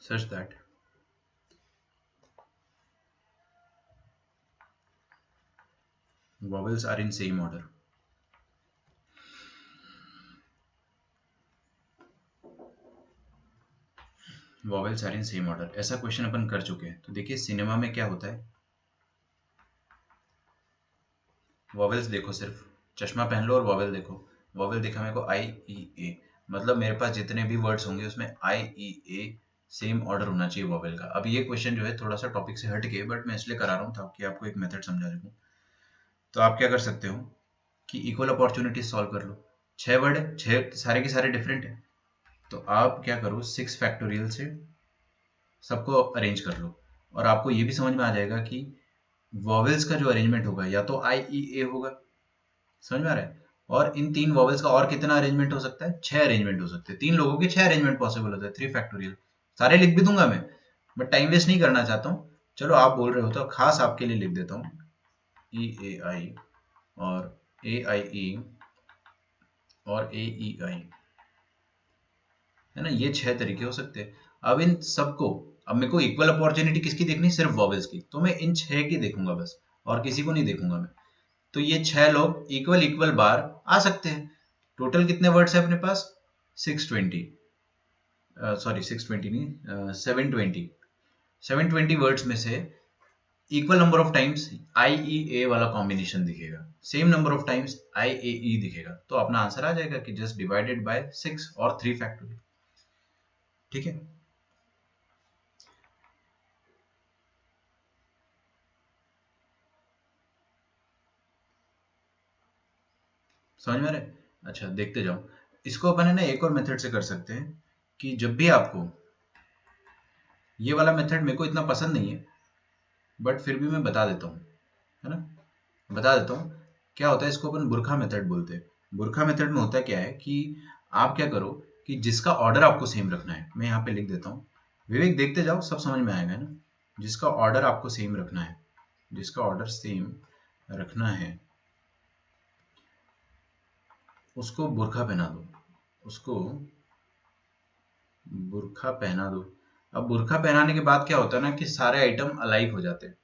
Speaker 1: Such that vowels are in same order. Vowels are in same order, ऐसा क्वेश्चन अपन कर चुके हैं। तो देखिए सिनेमा में क्या होता है, वॉवेल्स देखो, सिर्फ चश्मा पहन लो और वॉवेल देखो। वॉवेल देखा मेरे को आई ई ए, मतलब मेरे पास जितने भी वर्ड्स होंगे उसमें आई ई ए सेम ऑर्डर होना चाहिए वॉवेल का। अब ये क्वेश्चन जो है थोड़ा सा टॉपिक से हट के, बट मैं इसलिए करा रहा हूँ ताकि आपको एक मेथड समझा सकूँ। तो आप क्या कर सकते हो कि इक्वल अपॉर्चुनिटी सॉल्व कर लो। 6 वर्ड है, 6 सारे के सारे डिफरेंट है, तो आप क्या करो 6 फैक्टोरियल से सबको अरेंज कर लो, और आपको ये भी समझ में आ जाएगा कि वॉवेल्स का जो अरेंजमेंट होगा या तो आई ई ए होगा, समझ में आ रहा है, और इन 3 वॉवेल्स का और कितना अरेंजमेंट हो सकता है? 6 अरेंजमेंट हो सकते हैं। 3 लोगों के 6 अरेंजमेंट पॉसिबल होते हैं, 3 फैक्टोरियल। सारे लिख भी दूंगा मैं, बट टाइम वेस्ट नहीं करना चाहता हूँ। चलो आप बोल रहे हो तो खास आपके लिए लिख देता हूँ, ई ए आई और ए आई ई और ए ई आई, है ना। ये 6 तरीके हो सकते हैं। अब इन सबको, अब मेरे को इक्वल अपॉर्चुनिटी किसकी देखनी? सिर्फ वॉवेल्स की। तो मैं इन 6 की देखूंगा बस, और किसी को नहीं देखूंगा मैं। तो ये 6 लोग इक्वल इक्वल बार आ सकते हैं। टोटल कितने वर्ड्स है अपने पास? 620, सॉरी 620 नहीं, 720। 720 वर्ड्स में से equal number of times I E A वाला कॉम्बिनेशन दिखेगा, same number of times I A E दिखेगा। तो अपना आंसर आ जाएगा कि जस्ट डिवाइडेड बाय 6 और 3 फैक्टोरियल। ठीक है। समझ में आ रहा है? अच्छा देखते जाओ। इसको अपन है ना एक और मेथड से कर सकते हैं, कि जब भी आपको, ये वाला मेथड मेरे को इतना पसंद नहीं है, बट फिर भी मैं बता देता हूँ, है ना। बता देता हूँ क्या होता है। इसको अपन बुरखा मेथड बोलते हैं। बुरखा मेथड में होता क्या है कि आप क्या करो कि जिसका ऑर्डर आपको सेम रखना है, मैं यहाँ पे लिख देता हूँ, विवेक देखते जाओ, सब समझ में आएगा, है ना। जिसका ऑर्डर आपको सेम रखना है, जिसका ऑर्डर सेम रखना है, उसको बुरखा पहना दो, उसको बुरखा पहना दो। अब बुरखा पहनाने के बाद क्या होता है ना कि सारे आइटम अलाइक हो जाते हैं।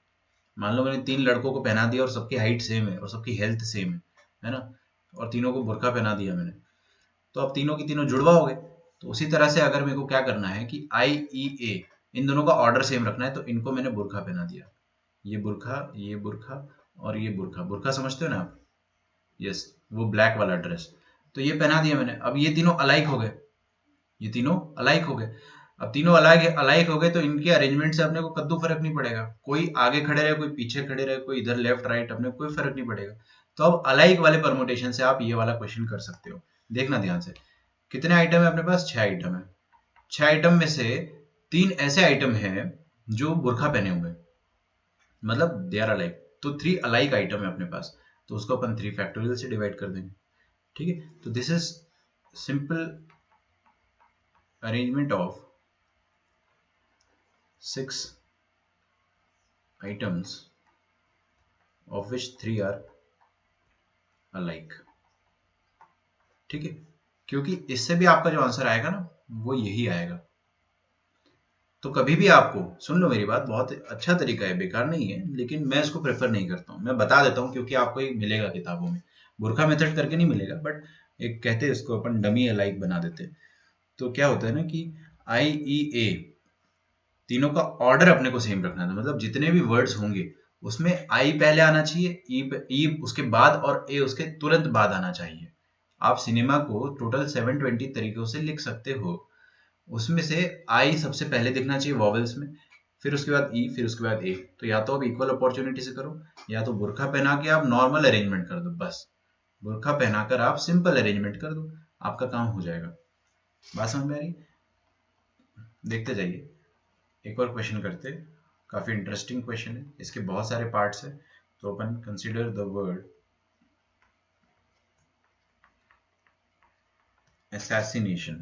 Speaker 1: मान लो मैंने 3 लड़कों को पहना दिया और सबकी हाइट सेम है और सबकी हेल्थ सेम है ना, और तीनों को बुरखा पहना दिया मैंने, तो अब तीनों की तीनों जुड़वा हो गए। तो उसी तरह से अगर मेरे को क्या करना है कि आई ई ए, इन दोनों का ऑर्डर सेम रखना है, तो इनको मैंने बुरखा पहना दिया। ये बुरखा, ये बुरखा और ये बुरखा। बुरखा समझते हो ना आप? यस, वो ब्लैक वाला ड्रेस। तो ये पहना दिया मैंने। अब ये तीनों अलाइक हो गए, ये तीनों अलाइक हो गए। अब तीनों अलाइक अलाइक हो गए तो इनके अरेंजमेंट से अपने को कद्दू फर्क नहीं पड़ेगा। कोई आगे खड़े रहे, कोई पीछे खड़े रहे, कोई इधर लेफ्ट राइट, अपने को कोई फर्क नहीं पड़ेगा। तो अब अलाइक वाले परमुटेशन से आप ये वाला क्वेश्चन कर सकते हो। देखना ध्यान से, कितने आइटम है अपने पास? 6 आइटम है। 6 आइटम में से 3 ऐसे आइटम है जो बुरखा पहने हुए हैं, मतलब दे आर अलाइक। तो 3 अलाइक आइटम है अपने पास, तो उसको अपन 3 फैक्टोरियल से डिवाइड कर देंगे। ठीक है। तो this is simple arrangement of 6 items of which 3 are alike। ठीक है। क्योंकि इससे भी आपका जो आंसर आएगा ना, वो यही आएगा। तो कभी भी आपको, सुन लो मेरी बात, बहुत अच्छा तरीका है, बेकार नहीं है, लेकिन मैं इसको प्रेफर नहीं करता हूँ। मैं बता देता हूँ क्योंकि आपको ये मिलेगा किताबों में, बुरखा मेथड करके नहीं मिलेगा, बट एक कहते हैं इसको अपन डमी अलाइक बना देते। तो क्या होता है ना कि आई ई ए, तीनों का ऑर्डर अपने को सेम रखना था। मतलब जितने भी वर्ड्स होंगे उसमें आई पहले आना चाहिए, ई उसके बाद और ए उसके तुरंत बाद आना चाहिए। आप सिनेमा को टोटल 720 तरीकों से लिख सकते हो। उसमें से आई सबसे पहले दिखना चाहिए वॉवेल्स में, फिर उसके बाद ई, फिर उसके बाद ए। तो या तो आप इक्वल अपॉर्चुनिटी से करो, या तो बुरखा पहना के आप नॉर्मल अरेंजमेंट कर दो। बस बुरखा पहनाकर आप सिंपल अरेंजमेंट कर दो, आपका काम हो जाएगा। बात समझ में आ रही? देखते जाइए। एक और क्वेश्चन करते हैं, काफी इंटरेस्टिंग क्वेश्चन है, इसके बहुत सारे पार्ट्स हैं। तो अपन कंसीडर द वर्ड assassination।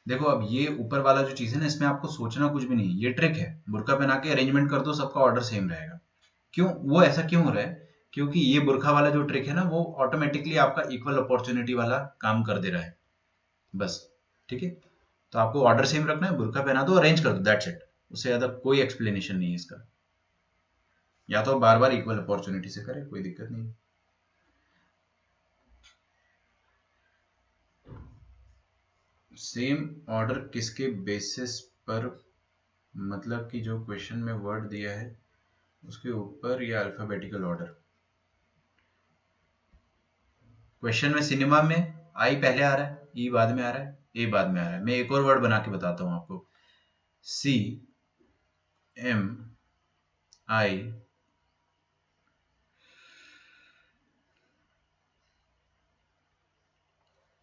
Speaker 1: देखो अब ये ऊपर वाला जो चीज है ना, इसमें आपको सोचना कुछ भी नहीं, ये ट्रिक है। बुरका पहना के अरेंजमेंट कर दो, सबका ऑर्डर सेम रहेगा। क्यों वो ऐसा क्यों हो रहा है? क्योंकि ये बुरखा वाला जो ट्रिक है ना, वो ऑटोमेटिकली आपका इक्वल अपॉर्चुनिटी वाला काम कर दे रहा है। बस। ठीक है। तो आपको ऑर्डर सेम रखना है, बुरखा पहना दो, अरेंज कर दो, दैट्स इट। उससे ज्यादा कोई एक्सप्लेनेशन नहीं है इसका। या तो बार बार इक्वल अपॉर्चुनिटी से करें, कोई दिक्कत नहीं। सेम ऑर्डर किसके बेसिस पर? मतलब कि जो क्वेश्चन में वर्ड दिया है उसके ऊपर, या अल्फाबेटिकल ऑर्डर? क्वेश्चन में सिनेमा में आई पहले आ रहा है, ई बाद में आ रहा है, ए बाद में आ रहा है। मैं एक और वर्ड बना के बताता हूँ आपको, सी एम आई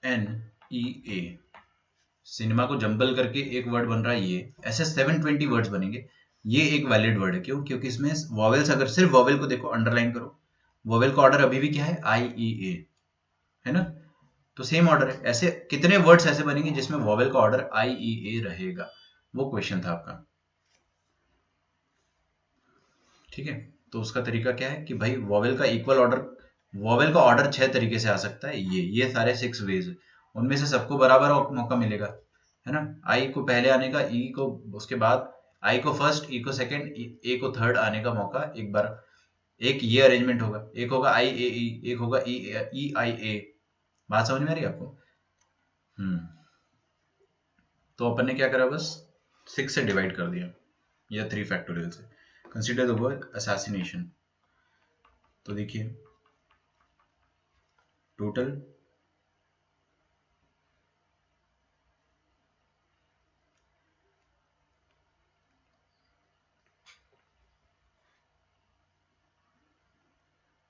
Speaker 1: NEA, सिनेमा को जंबल करके एक वर्ड बन रहा है ये, ऐसे 720 वर्ड्स बनेंगे। ये एक वैलिड वर्ड है, क्यों? क्योंकि इसमें वॉवेल्स, अगर सिर्फ वॉवेल को देखो, अंडरलाइन करो, वॉवेल का ऑर्डर अभी भी क्या है? IEA, है ना? तो सेम ऑर्डर है। ऐसे कितने वर्ड्स ऐसे बनेंगे जिसमें वॉवेल का ऑर्डर IEA रहेगा? वो क्वेश्चन था आपका, ठीक है। तो उसका तरीका क्या है कि भाई वॉवेल का इक्वल ऑर्डर, वॉवेल का ऑर्डर 6 तरीके से आ सकता है। ये सारे 6 वेज, उनमें से सबको बराबर मौका मिलेगा, है ना? आई को पहले आने का, ई को उसके बाद, आई को फर्स्ट, ई को सेकंड, ए को थर्ड आने का मौका एक बार। एक ये अरेंजमेंट होगा, एक होगा IAE, एक होगा EIA। बात समझ में आ रही है आपको? तो अपन ने क्या करा, बस 6 से डिवाइड कर दिया या 3 फैक्टोरियल से। Consider the word assassination. तो देखिए, टोटल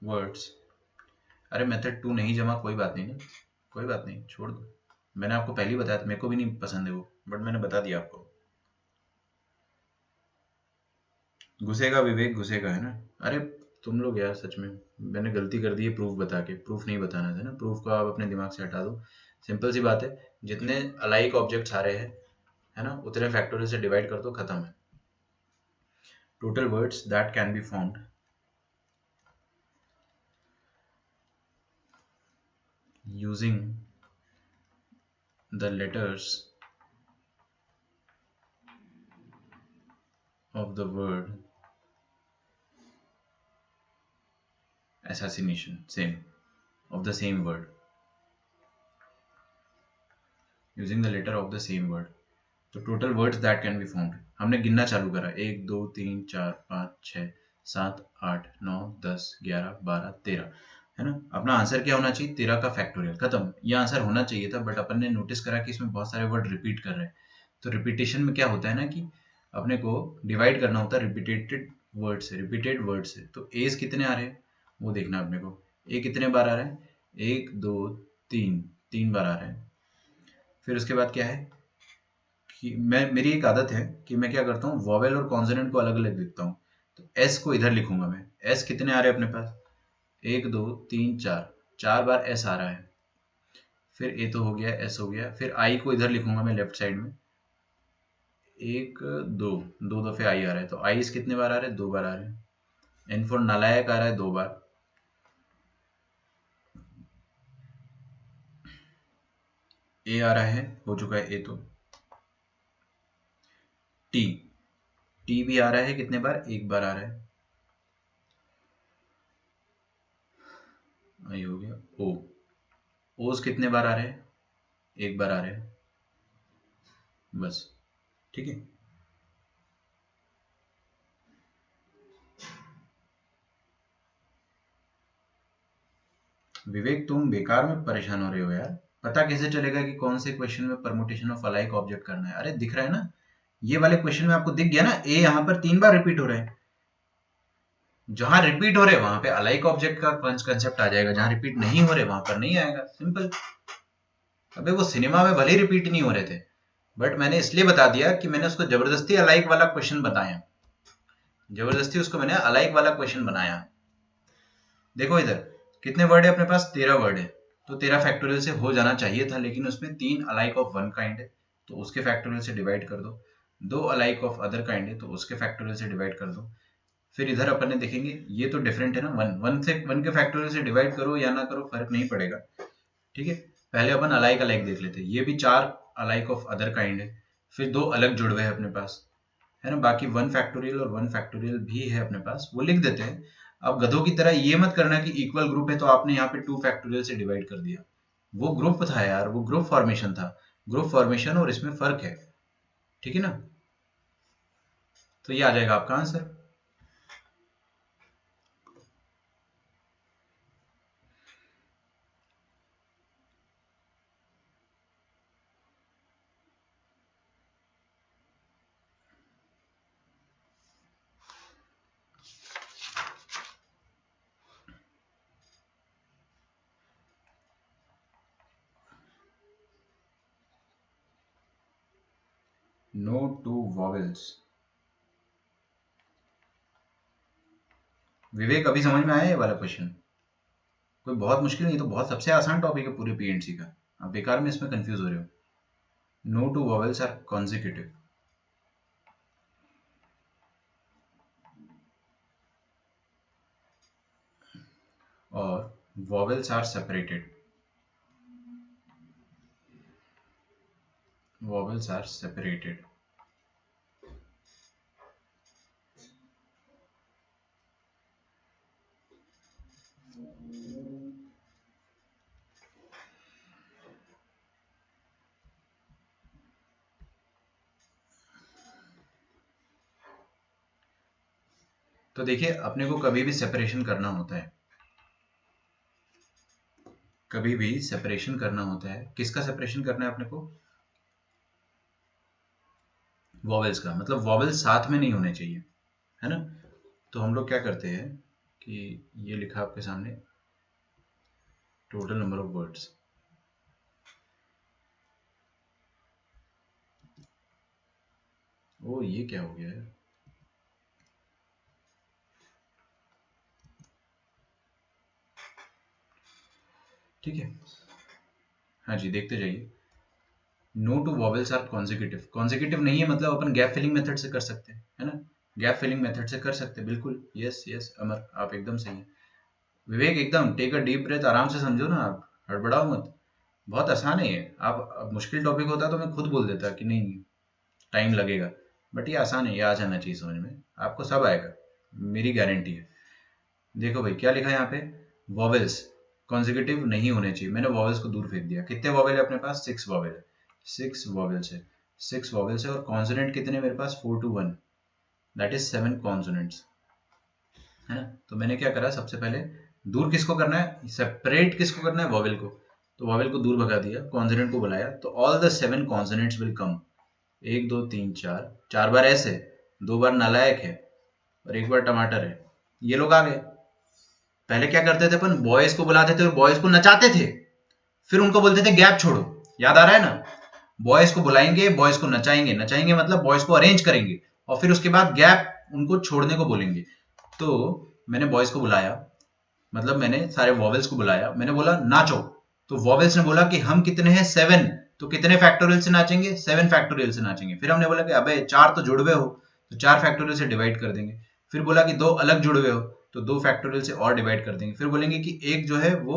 Speaker 1: वर्ड्स, अरे मेथड 2 नहीं जमा, कोई बात नहीं ना, कोई बात नहीं, छोड़ दो। मैंने आपको पहले ही बताया था, मेरे को भी नहीं पसंद है वो, बट मैंने बता दिया आपको। घुसेगा विवेक, घुसेगा, है ना? अरे तुम लोग यार, सच में मैंने गलती कर दी है प्रूफ बता के, प्रूफ नहीं बताना था ना, प्रूफ को आप अपने दिमाग से हटा दो। सिंपल सी बात है, जितने अलाइक ऑब्जेक्ट्स आ रहे हैं, है ना, उतने फैक्टोरियल से डिवाइड कर दो, खत्म है। Total words that can be found using the letters of the word assassination, same, of the same word, using the letter of the same word। तो total words that can be found, हमने गिनना चालू करा, 1 2 3 4 5 6 7 8 9 10 11 12 13, है ना? अपना आंसर क्या होना चाहिए? 13 का फैक्टोरियल, खत्म। ये आंसर होना चाहिए था, बट अपन ने नोटिस करा कि इसमें बहुत सारे वर्ड रिपीट कर रहे हैं। तो रिपीटेशन में क्या होता है ना, कि अपने को डिवाइड करना होता है रिपीटेड वर्ड से, रिपीटेड वर्ड से। तो एज कितने आ रहे हैं वो देखना अपने को। ए कितने बार आ रहा है? 1 2 3, 3 बार आ रहे हैं। फिर उसके बाद क्या है कि मेरी एक आदत है कि मैं क्या करता हूँ, वॉवेल और कॉन्सोनेंट को अलग अलग लिखता हूँ। तो एस को इधर लिखूंगा मैं। एस कितने आ रहे हैं अपने पास? 1 2 3 4, 4 बार एस आ रहा है। फिर ए तो हो गया, एस हो गया। फिर आई को इधर लिखूंगा मैं लेफ्ट साइड में, 1 2, 2 दफे आई आ रहा है। तो आई कितने बार आ रहे हैं? 2 बार आ रहे हैं। एन फॉर नालायक आ रहा है 2 बार। ए आ रहा है, हो चुका है ए तो। टी, टी भी आ रहा है, कितने बार? 1 बार आ रहा है। आई हो गया। ओ, ओस कितने बार आ रहे हैं? 1 बार आ रहे हैं, बस, ठीक है। विवेक तुम बेकार में परेशान हो रहे हो यार। पता कैसे चलेगा कि कौन से क्वेश्चन में परमुटेशन ऑफ अलाइक ऑब्जेक्ट करना है? अरे दिख रहा है ना, ये वाले क्वेश्चन में आपको दिख गया ना, ए यहाँ पर 3 बार रिपीट हो रहे हैं। जहां रिपीट हो रहे वहां पे अलाइक ऑब्जेक्ट का कंसेप्ट आ जाएगा, जहां रिपीट नहीं हो रहे वहां पर नहीं आएगा, सिंपल। अबे वो सिनेमा में भले रिपीट नहीं हो रहे थे, बट मैंने इसलिए बता दिया कि मैंने उसको जबरदस्ती अलाइक वाला क्वेश्चन बताया, जबरदस्ती उसको मैंने अलाइक वाला क्वेश्चन बनाया। देखो इधर कितने वर्ड है अपने पास? 13 वर्ड है। तो 13 फैक्टोरियल से हो जाना चाहिए था, लेकिन उसमें 3 अलाइक ऑफ वन काइंड है, तो उसके फैक्टोरियल से डिवाइड कर दो। 2 अलाइक ऑफ अदर काइंड है, तो उसके फैक्टोरियल से डिवाइड कर दो। फिर इधर अपन ने देखेंगे, ये तो डिफरेंट है ना, वन से, वन के फैक्टोरियल से डिवाइड करो या ना करो फर्क नहीं पड़ेगा, ठीक है। पहले अपन अलाइक अलाइक देख लेते हैं। ये भी 4 अलाइक ऑफ अदर काइंड है। फिर 2 अलग जुड़वे हैं अपने पास, है ना। बाकी 1 फैक्टोरियल और 1 फैक्टोरियल भी है अपने पास, वो लिख देते हैं। अब गधों की तरह ये मत करना कि इक्वल ग्रुप है तो आपने यहाँ पे 2 फैक्टोरियल से डिवाइड कर दिया। वो ग्रुप था यार, वो ग्रुप फॉर्मेशन था। ग्रुप फॉर्मेशन और इसमें फर्क है, ठीक है ना। तो ये आ जाएगा आपका answer. No two vowels. Vivek अभी समझ में आया ये वाला क्वेश्चन? कोई बहुत मुश्किल नहीं, तो बहुत सबसे आसान टॉपिक है पूरे पीएनसी का, आप बेकार में इसमें कंफ्यूज हो रहे हो। No two vowels are consecutive, और vowels are separated, vowels are separated। तो देखिए अपने को कभी भी सेपरेशन करना होता है, कभी भी सेपरेशन करना होता है, किसका सेपरेशन करना है अपने को? वॉवेल्स का, मतलब वॉवेल्स साथ में नहीं होने चाहिए, है ना। तो हम लोग क्या करते हैं कि ये लिखा आपके सामने टोटल नंबर ऑफ वर्ड्स, ओ ये क्या हो गया है, ठीक है। हाँ जी देखते जाइए। No two vowels are consecutive, consecutive नहीं है मतलब अपन गैप फिलिंग मेथड से कर सकते हैं, है ना, गैप फिलिंग मेथड से कर सकते हैं बिल्कुल। यस यस अमर आप एकदम सही है। विवेक एकदम टेक अ डीप ब्रेथ, आराम से समझो ना, आप हड़बड़ाओ मत, बहुत आसान है ये। आप अब मुश्किल टॉपिक होता तो मैं खुद बोल देता कि नहीं टाइम लगेगा, बट ये आसान है, ये आ जाना चाहिए समझ में, आपको सब आएगा, मेरी गारंटी है। देखो भाई क्या लिखा है यहाँ पे, वॉवेल्स कॉन्जिक्यूटिव नहीं होने चाहिए, मैंने वॉवेल्स को दूर फेंक दिया। कितने वॉवेल है अपने पास? 6 वॉवेल है, 6 वॉवेल्स है, 6 वॉवेल्स है, और कॉन्सोनेंट कितने हैं मेरे पास? 4 to 1, दैट इज 7 कॉन्सोनेंट्स, है ना। तो मैंने क्या करा, सबसे पहले दूर किसको करना है, सेपरेट किसको करना है, वॉवेल को, तो वॉवेल को दूर भगा दिया, कॉन्सोनेंट को बुलाया, तो all the 7 consonants will come. 1 2 3 4, 4 बार ऐसे, 2 बार नालायक है, और 1 बार टमाटर है, ये लोग आ गए। पहले क्या करते थे अपन, बॉयज को बुलाते थे और बॉयज को नचाते थे, फिर उनको बोलते थे गैप छोड़ो, याद आ रहा है ना। बॉयज को बुलाएंगे, बॉयज को नचाएंगे, नचाएंगे मतलब बॉयज को अरेंज करेंगे, और फिर उसके बाद गैप उनको छोड़ने को बोलेंगे। तो मैंने बॉयज को बुलाया, मतलब मैंने सारे वॉवेल्स को बुलाया, मैंने बोला नाचो, तो वॉवेल्स ने बोला कि हम कितने हैं 7, तो कितने फैक्टोरियल से नाचेंगे, 7 फैक्टोरियल से नाचेंगे। फिर हमने बोला कि अबे 4 तो जुड़वे हो, तो 4 फैक्टोरियल से डिवाइड कर देंगे। फिर बोला कि 2 अलग जुड़वे हो, तो 2 फैक्टोरियल से और डिवाइड कर देंगे। फिर बोलेंगे कि एक जो है वो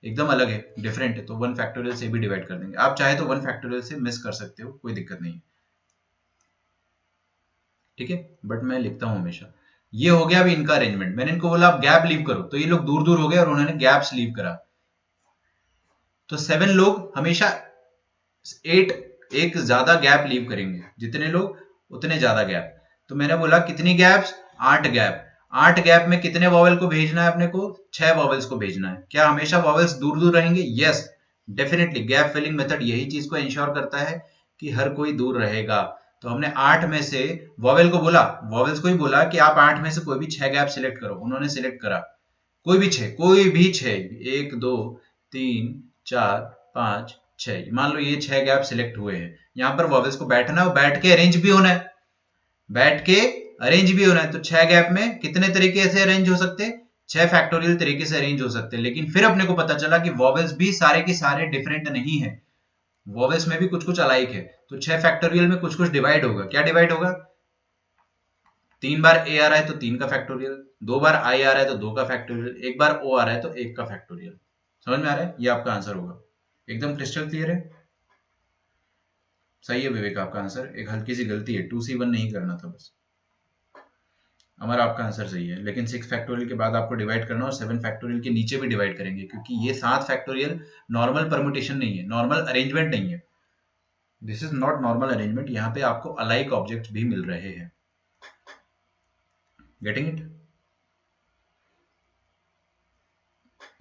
Speaker 1: एकदम अलग है, डिफरेंट है, तो 1 फैक्टोरियल से भी डिवाइड कर देंगे। आप चाहे तो 1 फैक्टोरियल से मिस कर सकते हो, कोई दिक्कत नहीं है, ठीक है, बट मैं लिखता हूं हमेशा। ये हो गया अभी इनका अरेंजमेंट, मैंने इनको बोला आप गैप लीव करो, तो ये लोग दूर दूर हो गए और उन्होंने गैप्स लीव करा। तो 7 लोग हमेशा 8 एक ज्यादा गैप लीव करेंगे, जितने लोग उतने ज्यादा गैप। तो मैंने बोला कितनी गैप्स, 8 गैप। 8 गैप में कितने वॉवेल को भेजना है अपने को, 6 वॉवेल्स को भेजना है। क्या हमेशा वॉवेल्स दूर दूर रहेंगे? Yes definitely, gap filling method यही चीज को इंश्योर करता है कि हर कोई दूर रहेगा। तो हमने 8 में से वॉवेल को बोला, वॉवेल्स को ही बोला कि आप 8 में से कोई भी 6 गैप सिलेक्ट करो, उन्होंने सिलेक्ट करा कोई भी 6, कोई भी 6, 1 2 3 4 5 6, मान लो ये 6 गैप सिलेक्ट हुए हैं। यहाँ पर वॉवेल्स को बैठना है और बैठ के अरेंज भी होना है, बैठ के अरेंज भी होना है। तो 6 गैप में कितने तरीके से अरेंज हो सकते हैं, 6 फैक्टोरियल तरीके से अरेंज हो सकते हैं। लेकिन फिर अपने को पता चला कि वॉवेल्स भी सारे के सारे डिफरेंट नहीं है, वॉवेल्स में भी कुछ कुछ अलाइक है। तो 6 फैक्टोरियल में कुछ कुछ डिवाइड होगा, क्या डिवाइड होगा, 3 बार ए आ रहा है तो 3 का फैक्टोरियल, 2 बार आई आ रहा है तो 2 का फैक्टोरियल, 1 बार ओ आ रहा है तो 1 का फैक्टोरियल। समझ में आ रहा है, ये आपका आंसर होगा, एकदम क्रिस्टल क्लियर है। सही है विवेक आपका आंसर, एक हल्की सी गलती है, 2C1 नहीं करना था बस। अमर आपका आंसर सही है, लेकिन 6 फैक्टोरियल के बाद आपको डिवाइड करना, और 7 फैक्टोरियल के नीचे भी डिवाइड करेंगे, क्योंकि ये 7 फैक्टोरियल नॉर्मल परमुटेशन नहीं है, नॉर्मल अरेंजमेंट नहीं है, this is not normal arrangement. यहाँ पे आपको अलाइक ऑब्जेक्ट भी मिल रहे हैं, गेटिंग इट?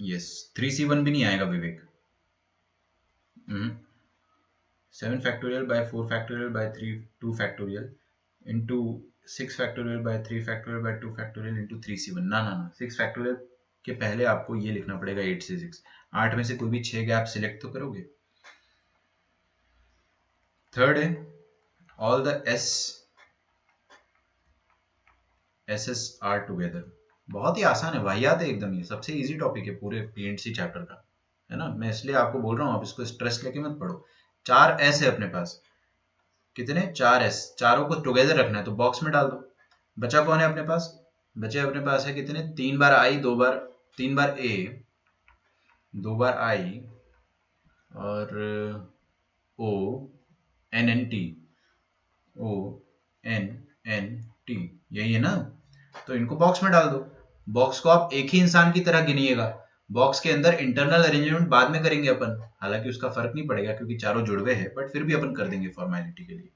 Speaker 1: यस 3C1 भी नहीं आएगा विवेक। 7 factorial by 4 factorial by 3 2 factorial into 6 factorial by 3 factorial by 2 factorial into 3C1, ना ना ना, 6 factorial के पहले आपको ये लिखना पड़ेगा 8 से 6, 8 में से कोई भी 6 गैप सिलेक्ट तो करोगे। थर्ड है all the S R together. बहुत ही आसान है, वाहियात है एकदम, ये सबसे इजी टॉपिक है पूरे पीएनसी चैप्टर का, है ना। मैं इसलिए आपको बोल रहा हूँ, आप इसको स्ट्रेस लेके मत पढ़ो। 4 एस है अपने पास, कितने 4 एस, चारों को टुगेदर रखना है तो बॉक्स में डाल दो। बचा कौन है अपने पास, बचे अपने पास है कितने, 3 बार आई, 2 बार, 3 बार ए, 2 बार आई, और O N N T, O N N T, यही है ना। तो इनको बॉक्स में डाल दो। बॉक्स को आप एक ही इंसान की तरह गिनिएगा। बॉक्स के अंदर इंटरनल अरेंजमेंट बाद में करेंगे अपन, हालांकि उसका फर्क नहीं पड़ेगा क्योंकि चारों जुड़वे हैं, बट फिर भी अपन कर देंगे फॉर्मेलिटी के लिए।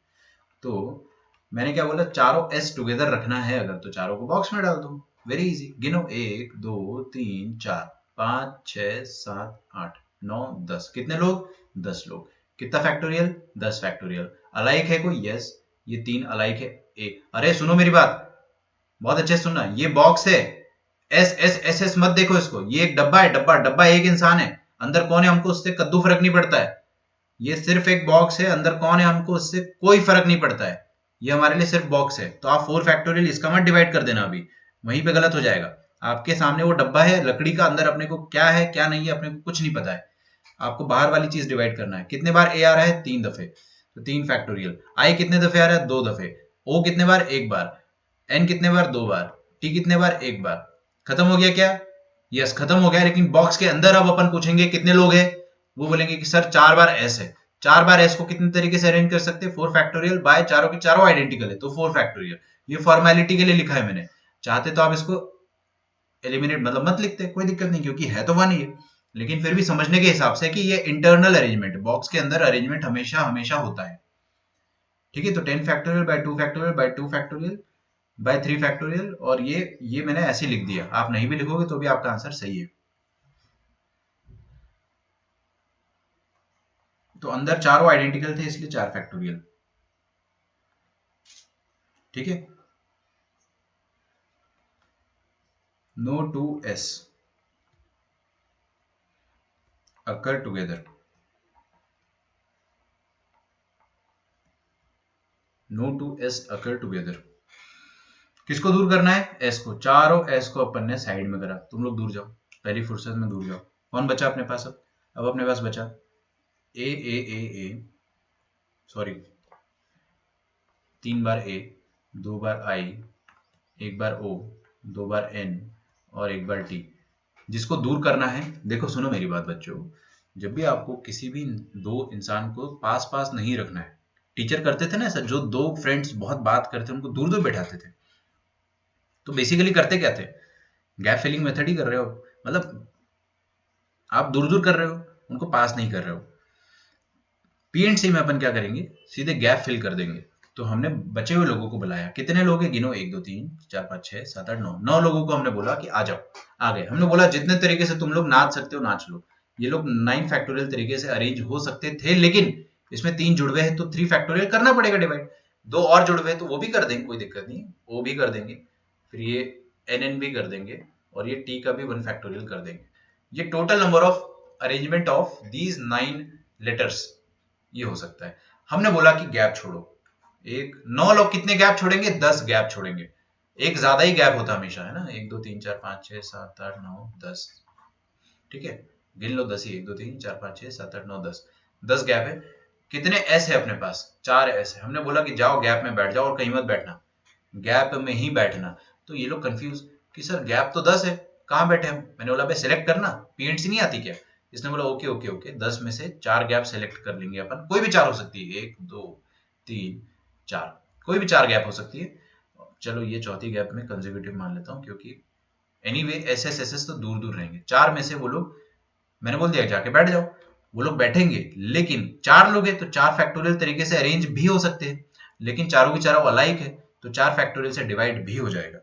Speaker 1: तो मैंने क्या बोला, चारों एस टुगेदर रखना है अगर, तो चारों को बॉक्स में डाल दो। वेरी इजी, गिनो 1 2 3 4 5 6 7 8 9 10, कितने लोग, 10 लोग। कितना फैक्टोरियल, 10 फैक्टोरियल। अलाइक है कोई, यस, ये 3 अलाइक है। अरे सुनो मेरी बात, बहुत अच्छे से सुनना, ये बॉक्स है, एस एस एस एस मत देखो इसको, ये एक डब्बा है, डब्बा डब्बा एक इंसान है, अंदर कौन है हमको उससे कद्दू फर्क नहीं पड़ता है। ये सिर्फ एक बॉक्स है, अंदर कौन है हमको उससे कोई फर्क नहीं पड़ता है। ये हमारे लिए सिर्फ बॉक्स है। तो आप 4 फैक्टोरियल इसका मत डिवाइड कर देना, अभी वहीं पे गलत हो जाएगा। आपके सामने वो डब्बा है लकड़ी का, अंदर अपने को क्या है क्या नहीं है अपने को कुछ नहीं पता है। आपको बाहर वाली चीज डिवाइड करना है। कितने बार ए आ रहा है, 3 दफे, तो 3 फैक्टोरियल। आई कितने दफे आ रहा है, 2 दफे। ओ कितने बार, 1 बार। एन कितने बार, 2 बार। टी कितने बार, 1 बार। खत्म हो गया क्या, यस खत्म हो गया। लेकिन बॉक्स के अंदर अब अपन पूछेंगे कितने लोग हैं, वो बोलेंगे कि सर 4 बार एस है। 4 बार एस को कितने तरीके से अरेंज कर सकते हैं, 4 फैक्टोरियल बाय, चारों के चारों आइडेंटिकल है तो 4 फैक्टोरियल। ये फॉर्मेलिटी के लिए लिखा है मैंने, चाहते तो आप इसको एलिमिनेट मतलब मत लिखते, कोई दिक्कत नहीं, क्योंकि है तो 1 ही है। लेकिन फिर भी समझने के हिसाब से कि ये इंटरनल अरेंजमेंट, बॉक्स के अंदर अरेंजमेंट हमेशा हमेशा होता है। ठीक है, तो 10 factorial by 2 factorial by 2 factorial by 3 factorial, और ये मैंने ऐसे लिख दिया, आप नहीं भी लिखोगे तो भी आपका आंसर सही है। तो अंदर चारों आइडेंटिकल थे इसलिए 4 फैक्टोरियल। ठीक है, no two S occur together, no two S occur together. किसको दूर करना है, एस को। चारों एस को अपन ने साइड में करा, तुम लोग दूर जाओ, पहली फुर्सत में दूर जाओ। कौन बचा अपने पास अब अपने पास बचा ए सॉरी, 3 बार ए, 2 बार आई, 1 बार ओ, 2 बार एन, और 1 बार टी। जिसको दूर करना है, देखो सुनो मेरी बात बच्चों, जब भी आपको किसी भी दो इंसान को पास पास नहीं रखना है, टीचर करते थे ना ऐसा, जो दो फ्रेंड्स बहुत बात करते उनको दूर दूर बैठाते थे। तो बेसिकली करते क्या थे, गैप फिलिंग मेथड ही कर रहे हो, मतलब आप दूर दूर कर रहे हो, उनको पास नहीं कर रहे हो। पी एंड सी में अपन क्या करेंगे, सीधे गैप फिल कर देंगे। तो हमने बचे हुए लोगों को बुलाया, कितने लोग हैं गिनो, 1 2 3 4 5 6 7 8 9, 9 लोगों को हमने बोला कि आ जाओ। आ गए, हमने बोला जितने तरीके से तुम लोग नाच सकते हो नाच लो। ये लोग 9 फैक्टोरियल तरीके से अरेंज हो सकते थे, लेकिन इसमें 3 जुड़वे हैं तो 3 फैक्टोरियल करना पड़ेगा डिवाइड। 2 और जुड़वे हैं तो वो भी कर देंगे, कोई दिक्कत नहीं, वो भी कर देंगे। फिर ये एन भी कर देंगे, और ये टी का भी 1 फैक्टोरियल कर देंगे। ये total number of arrangement of these 9 letters ये हो सकता है। हमने बोला कि गैप छोड़ो, एक 9 लोग कितने गैप छोड़ेंगे, 10 गैप छोड़ेंगे। एक ज्यादा ही गैप होता हमेशा, है ना, 1 2 3 4 5 6 7 8 9 10। ठीक है, गिन लो 10 ही, 1 2 3 4 5 6 7 8 9 10, 10 गैप है। कितने एस है अपने पास, 4 एस है। हमने बोला कि जाओ गैप में बैठ जाओ और कहीं मत बैठना, गैप में ही बैठना। तो ये लोग कंफ्यूज कि सर गैप तो 10 है, कहाँ बैठे हम। मैंने बोला भाई सिलेक्ट करना, पीएनसी नहीं आती क्या। इसने बोला ओके ओके ओके, 10 में से 4 गैप सेलेक्ट कर लेंगे अपन, कोई भी 4 हो सकती है, 1 2 3 4, कोई भी 4 गैप हो सकती है। चलो ये चौथी गैप में कंजर्वेटिव मान लेता हूँ, क्योंकि एनीवे एस एस तो दूर दूर रहेंगे। 4 में से वो लोग, मैंने बोल दिया जाके बैठ जाओ, वो लोग बैठेंगे। लेकिन 4 लोग हैं तो 4 फैक्टोरियल तरीके से अरेंज भी हो सकते हैं, लेकिन चारों की चारों अलाइक है तो 4 फैक्टोरियल से डिवाइड भी हो जाएगा।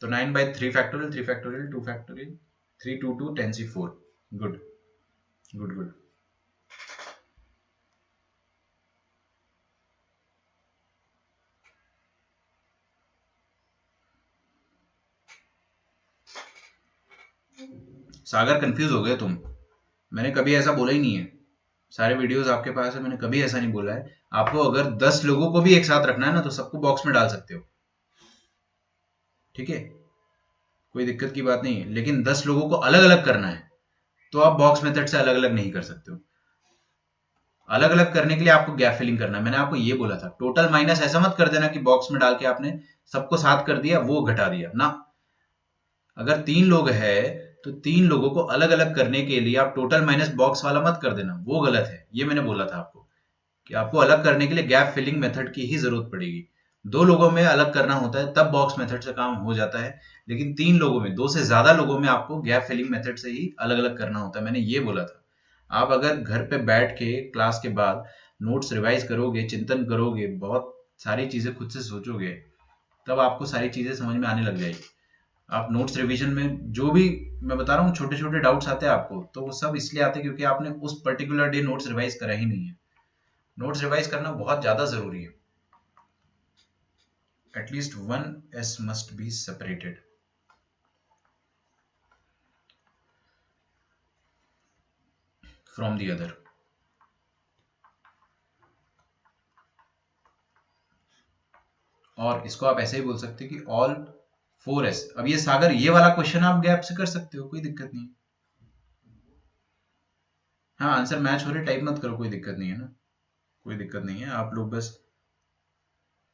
Speaker 1: तो 9 by 3 factorial, 3 factorial, 2 factorial, 3 2 2 10 C 4। Good good good. Sagar confuse हो गए तुम, मैंने कभी ऐसा बोला ही नहीं है। सारे वीडियोस आपके पास है, मैंने कभी ऐसा नहीं बोला है। आपको अगर 10 लोगों को भी एक साथ रखना है ना तो सबको बॉक्स में डाल सकते हो, ठीक है, कोई दिक्कत की बात नहीं है। लेकिन 10 लोगों को अलग अलग करना है तो आप बॉक्स मेथड से अलग अलग नहीं कर सकते हो। अलग अलग करने के लिए आपको गैप फिलिंग करना है। मैंने आपको ये बोला था, टोटल माइनस ऐसा मत कर देना कि बॉक्स में डाल के आपने सबको साथ कर दिया वो घटा दिया ना। अगर 3 लोग है तो 3 लोगों को अलग अलग करने के लिए आप टोटल माइनस बॉक्स वाला मत कर देना, वो गलत है। ये मैंने बोला था आपको कि आपको अलग करने के लिए गैप फिलिंग मेथड की ही जरूरत पड़ेगी। 2 लोगों में अलग करना होता है तब बॉक्स मेथड से काम हो जाता है, लेकिन 3 लोगों में, 2 से ज्यादा लोगों में आपको गैप फिलिंग मेथड से ही अलग अलग करना होता है। मैंने ये बोला था। आप अगर घर पे बैठ के क्लास के बाद नोट्स रिवाइज करोगे, चिंतन करोगे, बहुत सारी चीजें खुद से सोचोगे, तब आपको सारी चीजें समझ में आने लग जाएगी। आप नोट्स रिवीजन में जो भी मैं बता रहा हूँ, छोटे छोटे डाउट्स आते हैं आपको, तो वो सब इसलिए आते हैं क्योंकि आपने उस पर्टिकुलर डे नोट्स रिवाइज करा ही नहीं है। नोट्स रिवाइज करना बहुत ज्यादा जरूरी है। At least one S must be separated from the other. और इसको आप ऐसे ही बोल सकते हैं कि ऑल 4s। अब ये सागर, ये वाला क्वेश्चन आप गैप से कर सकते हो, कोई दिक्कत नहीं। हाँ, आंसर मैच हो रहे टाइप मत करो, कोई दिक्कत नहीं है ना, कोई दिक्कत नहीं है। आप लोग बस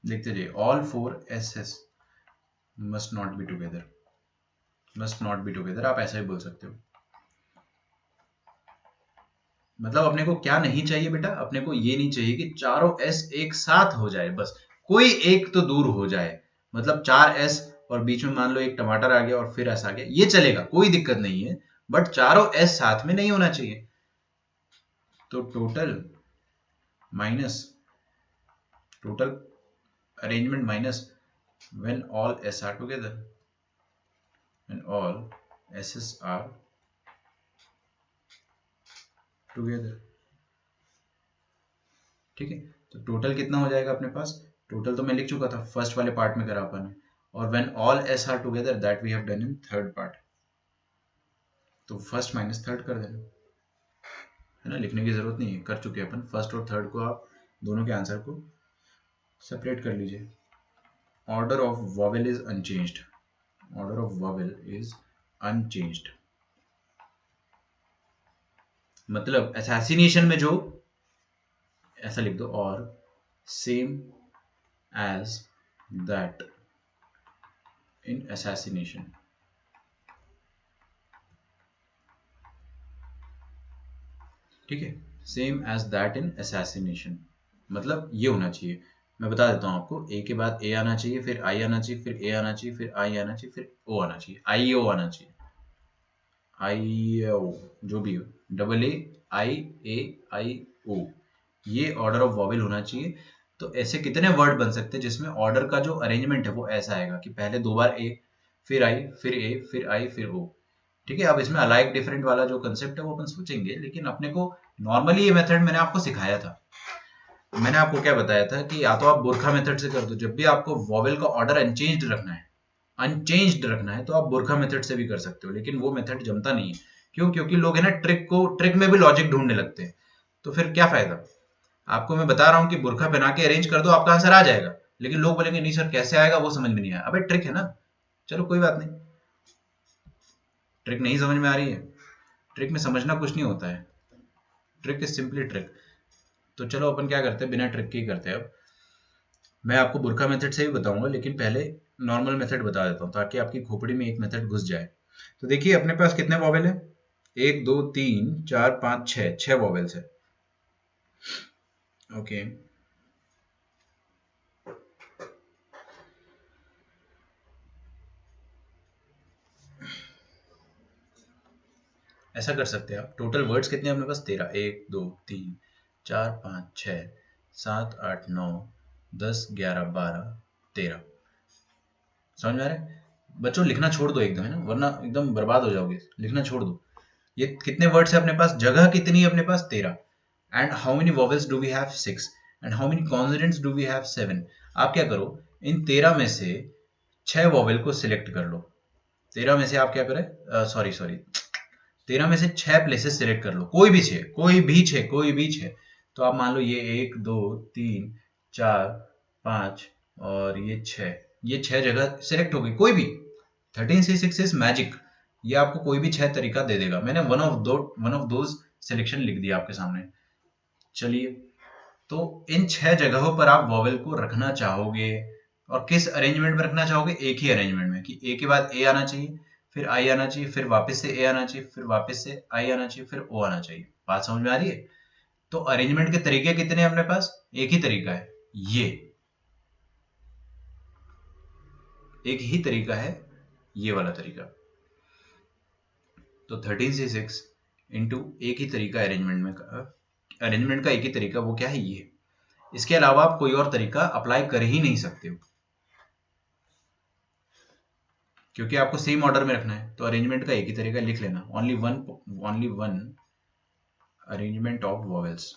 Speaker 1: लिखते जाइए, all 4s must not be together, must not be together, आप ऐसा ही बोल सकते हो। मतलब अपने को क्या नहीं चाहिए बेटा, अपने को ये नहीं चाहिए कि चारों एस एक साथ हो जाए, बस कोई एक तो दूर हो जाए। मतलब 4s और बीच में मान लो एक टमाटर आ गया और फिर एस आ गया, ये चलेगा, कोई दिक्कत नहीं है, बट चारों एस साथ में नहीं होना चाहिए। तो total minus total arrangement minus when all s are together, when all s's are together, ठीक है। तो टोटल कितना हो जाएगा अपने पास, टोटल तो मैं लिख चुका था फर्स्ट वाले पार्ट में करा अपन ने, और when all s are together that we have done in third part. तो फर्स्ट माइनस थर्ड कर देना, है ना, लिखने की जरूरत नहीं है, कर चुके अपन। फर्स्ट और थर्ड को आप दोनों के आंसर को सेपरेट कर लीजिए। Order of vowel is unchanged, order of vowel is unchanged, मतलब असैसिनेशन में जो, ऐसा लिख दो, और same as that in assassination, ठीक है, same as that in assassination, मतलब ये होना चाहिए। मैं बता देता हूँ आपको, ए के बाद ए आना चाहिए, फिर आई आना चाहिए, फिर ए आना चाहिए, फिर आई आना चाहिए, फिर ओ आना चाहिए, आई ओ आना चाहिए, आई ओ, जो भी हो, डबल ए आई ओ, ये ऑर्डर ऑफ वॉवेल होना चाहिए। तो ऐसे कितने वर्ड बन सकते हैं जिसमें ऑर्डर का जो अरेंजमेंट है वो ऐसा आएगा कि पहले 2 बार ए, फिर आई, फिर ए, फिर आई, फिर ओ, ठीक है। अब इसमें अलाइक डिफरेंट वाला जो कंसेप्ट है वो अपन सोचेंगे, लेकिन अपने को नॉर्मली ये मेथड मैंने आपको सिखाया था। मैंने आपको क्या बताया था कि या तो आप बुरखा मेथड से कर दो, जब भी आपको वॉवेल का ऑर्डर अनचेंज्ड रखना है, अनचेंज्ड रखना है, तो आप बुरखा मेथड से भी कर सकते हो, लेकिन वो मेथड जमता नहीं है। क्यों? क्योंकि लोग है ना ट्रिक में भी लॉजिक ढूंढने लगते हैं, तो फिर क्या फायदा। आपको मैं बता रहा हूँ कि बुरखा पहना के अरेंज कर दो, आपका आंसर आ जाएगा, लेकिन लोग बोलेंगे नहीं सर कैसे आएगा, वो समझ में नहीं आया। अबे ट्रिक है ना, चलो कोई बात नहीं, ट्रिक नहीं समझ में आ रही है, ट्रिक में समझना कुछ नहीं होता है, ट्रिक इज सिंपली ट्रिक। तो चलो अपन क्या करते हैं, बिना ट्रिक के ही करते हैं। अब मैं आपको बुरखा मेथड से भी बताऊंगा, लेकिन पहले नॉर्मल मेथड बता देता हूँ ताकि आपकी खोपड़ी में एक मेथड घुस जाए। तो देखिए अपने पास कितने वॉवेल है, 1 2 3 4 5 6, 6 वॉवेल्स है, ओके। ऐसा कर सकते हैं आप, टोटल वर्ड्स कितने हैं अपने पास, 13, 1 2 3 4 5 6 7 8 9 10 11 12 13। समझ में आ रहा है बच्चों? लिखना छोड़ दो एकदम, है ना, वरना एकदम बर्बाद हो जाओगे, लिखना छोड़ दो। ये कितने वर्ड्स है अपने पास, जगह कितनी है अपने पास, 13। And how many vowels do we have, 6। And how many consonants do we have, 7। आप क्या करो, इन 13 में से 6 वॉवेल को सिलेक्ट कर लो। 13 में से आप क्या करें, सॉरी सॉरी, 13 में से 6 प्लेसेस सिलेक्ट कर लो, कोई भी 6, कोई भी 6, कोई भी 6। तो आप मान लो ये 1 2 3 4 5 और ये 6, ये 6 जगह सिलेक्ट हो गई, कोई भी। 13C6 इज मैजिक, ये आपको कोई भी 6 तरीका दे देगा। मैंने वन ऑफ दोज सिलेक्शन लिख दिया आपके सामने। चलिए, तो इन 6 जगहों पर आप वॉवेल को रखना चाहोगे, और किस अरेंजमेंट में रखना चाहोगे? एक ही अरेंजमेंट में, कि ए के बाद ए आना चाहिए, फिर आई आना चाहिए, फिर वापस से ए आना चाहिए, फिर वापस से आई आना चाहिए, फिर ओ आना चाहिए। बात समझ में आ रही है? तो अरेंजमेंट के तरीके कितने हैं अपने पास? एक ही तरीका है, ये एक ही तरीका है, ये वाला तरीका। तो 13C6 इंटू एक ही तरीका अरेंजमेंट का एक ही तरीका, वो क्या है? ये। इसके अलावा आप कोई और तरीका अप्लाई कर ही नहीं सकते हो, क्योंकि आपको सेम ऑर्डर में रखना है। तो अरेंजमेंट का एक ही तरीका लिख लेना, only one arrangement of vowels.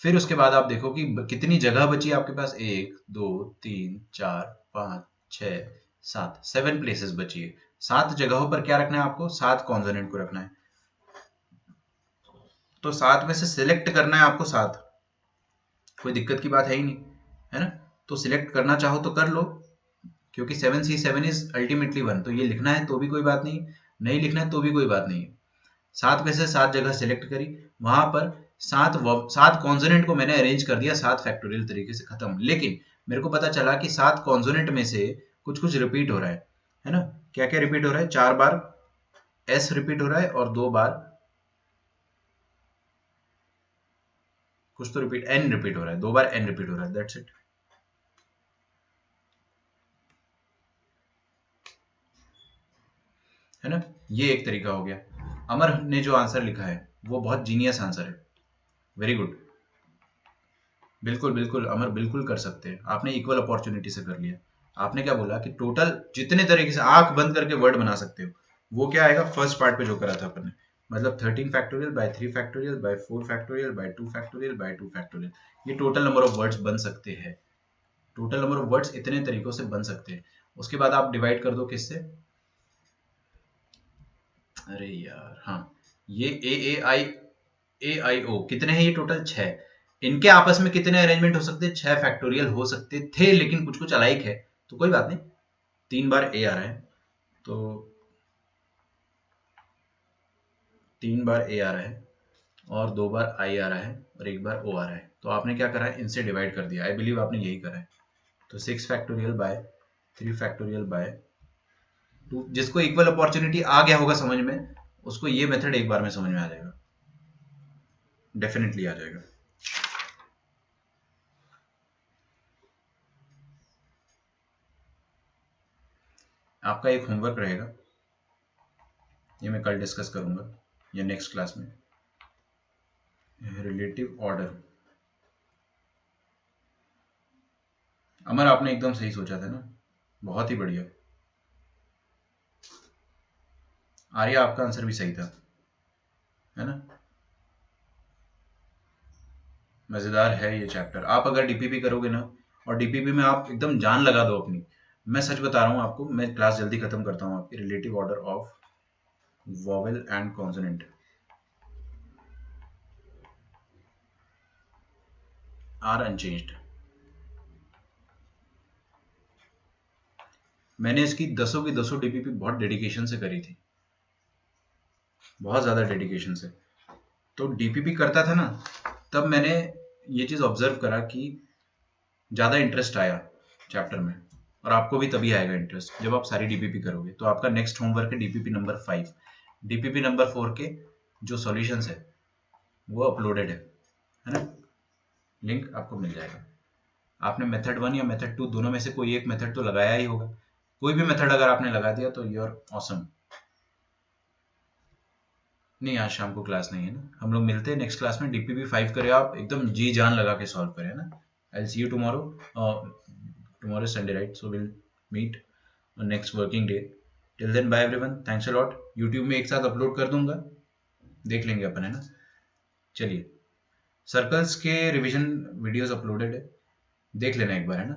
Speaker 1: फिर उसके बाद आप देखो कि कितनी जगह बची है आपके पास। 1 2 3 4 5 6 7, 7 प्लेसेस बची है। 7 जगहों पर क्या रखना है आपको? 7 कॉन्सोनेंट को रखना है। तो 7 में से सिलेक्ट करना है आपको 7, कोई दिक्कत की बात है ही नहीं, है ना? तो सिलेक्ट करना चाहो तो कर लो, क्योंकि 7C7 इज अल्टीमेटली 1। तो ये लिखना है तो भी कोई बात नहीं, नहीं लिखना है तो भी कोई बात नहीं। 7 में से 7 जगह सिलेक्ट करी, वहां पर 7 कॉन्सोनेंट को मैंने अरेंज कर दिया 7 फैक्टोरियल तरीके से, खत्म। लेकिन मेरे को पता चला कि 7 कॉन्सोनेंट में से कुछ कुछ रिपीट हो रहा है ना? क्या क्या रिपीट हो रहा है? 4 बार एस रिपीट हो रहा है, और 2 बार कुछ तो रिपीट, एन रिपीट हो रहा है, 2 बार एन रिपीट हो रहा है। That's it. है ना? ये एक तरीका हो गया। अमर ने जो आंसर लिखा है वो बहुत जीनियस आंसर है, वेरी गुड। बिल्कुल बिल्कुल अमर, बिल्कुल कर सकते हैं। आपने इक्वल अपॉर्चुनिटी से कर लिया। आपने क्या बोला कि टोटल जितने तरीके से आंख बंद करके वर्ड बना सकते हो, वो क्या आएगा? फर्स्ट पार्ट पे जो करा था अपन ने, मतलब 13 factorial by 3 factorial by 4 factorial by 2 factorial by 2 factorial. ये टोटल नंबर ऑफ वर्ड्स बन सकते हैं। टोटल नंबर ऑफ वर्ड्स इतने तरीकों से बन सकते हैं। उसके बाद आप डिवाइड कर दो किससे? अरे यार, हाँ, ये ए आई ओ कितने हैं? ये टोटल 6। इनके आपस में कितने अरेंजमेंट हो सकते हैं? 6 फैक्टोरियल हो सकते थे, लेकिन कुछ कुछ अलाइक है, तो कोई बात नहीं। 3 बार ए आ रहा है, तो 3 बार ए आ रहा है, और 2 बार आई आ रहा है, और 1 बार ओ आ रहा है। तो आपने क्या करा है? इनसे डिवाइड कर दिया। आई बिलीव आपने यही करा है। तो 6 फैक्टोरियल बाय 3 फैक्टोरियल बाय 2। जिसको इक्वल अपॉर्चुनिटी आ गया होगा समझ में, उसको ये मेथड एक बार में समझ में आ जाएगा, डेफिनेटली आ जाएगा। आपका एक होमवर्क रहेगा, ये मैं कल डिस्कस करूंगा या नेक्स्ट क्लास में। Relative order. अमर, आपने एकदम सही सोचा था ना, बहुत ही बढ़िया। आर्या, आपका आंसर भी सही था, है ना? मजेदार है ये चैप्टर। आप अगर डीपीपी करोगे ना, और डीपीपी में आप एकदम जान लगा दो अपनी, मैं सच बता रहा हूँ आपको, मैं क्लास जल्दी खत्म करता हूँ आपकी। Relative order of vowel and consonant are unchanged. मैंने इसकी 10 की 10 डीपीपी बहुत डेडिकेशन से करी थी, बहुत ज्यादा डेडिकेशन से। तो डीपीपी करता था ना, तब मैंने ये चीज ऑब्जर्व करा कि ज्यादा इंटरेस्ट आया चैप्टर में, और आपको भी तभी आएगा इंटरेस्ट जब आप सारी डीपीपी करोगे। तो आपका नेक्स्ट होमवर्क है डीपीपी नंबर 5। डीपीपी नंबर 4 के जो सॉल्यूशंस है वो अपलोडेड है ना? लिंक आपको मिल जाएगा। आपने मेथड 1 या मेथड 2 दोनों में से कोई एक मेथड तो लगाया ही होगा। कोई भी मेथड अगर आपने लगा दिया तो यू आर ऑसम। नहीं, आज शाम को क्लास नहीं है ना, हम लोग मिलते हैं नेक्स्ट क्लास में। डीपीपी 5 करें आप, एकदम जी जान लगा के सॉल्व करें ना। I will see you tomorrow. Tomorrow Sunday, right? So will meet next working day. Till then bye everyone, thanks a lot. YouTube में एक साथ अपलोड कर दूंगा, देख लेंगे अपन, है ना? चलिए, सर्कल्स के रिवीजन वीडियोस अपलोडेड है, देख लेना एक बार, है ना?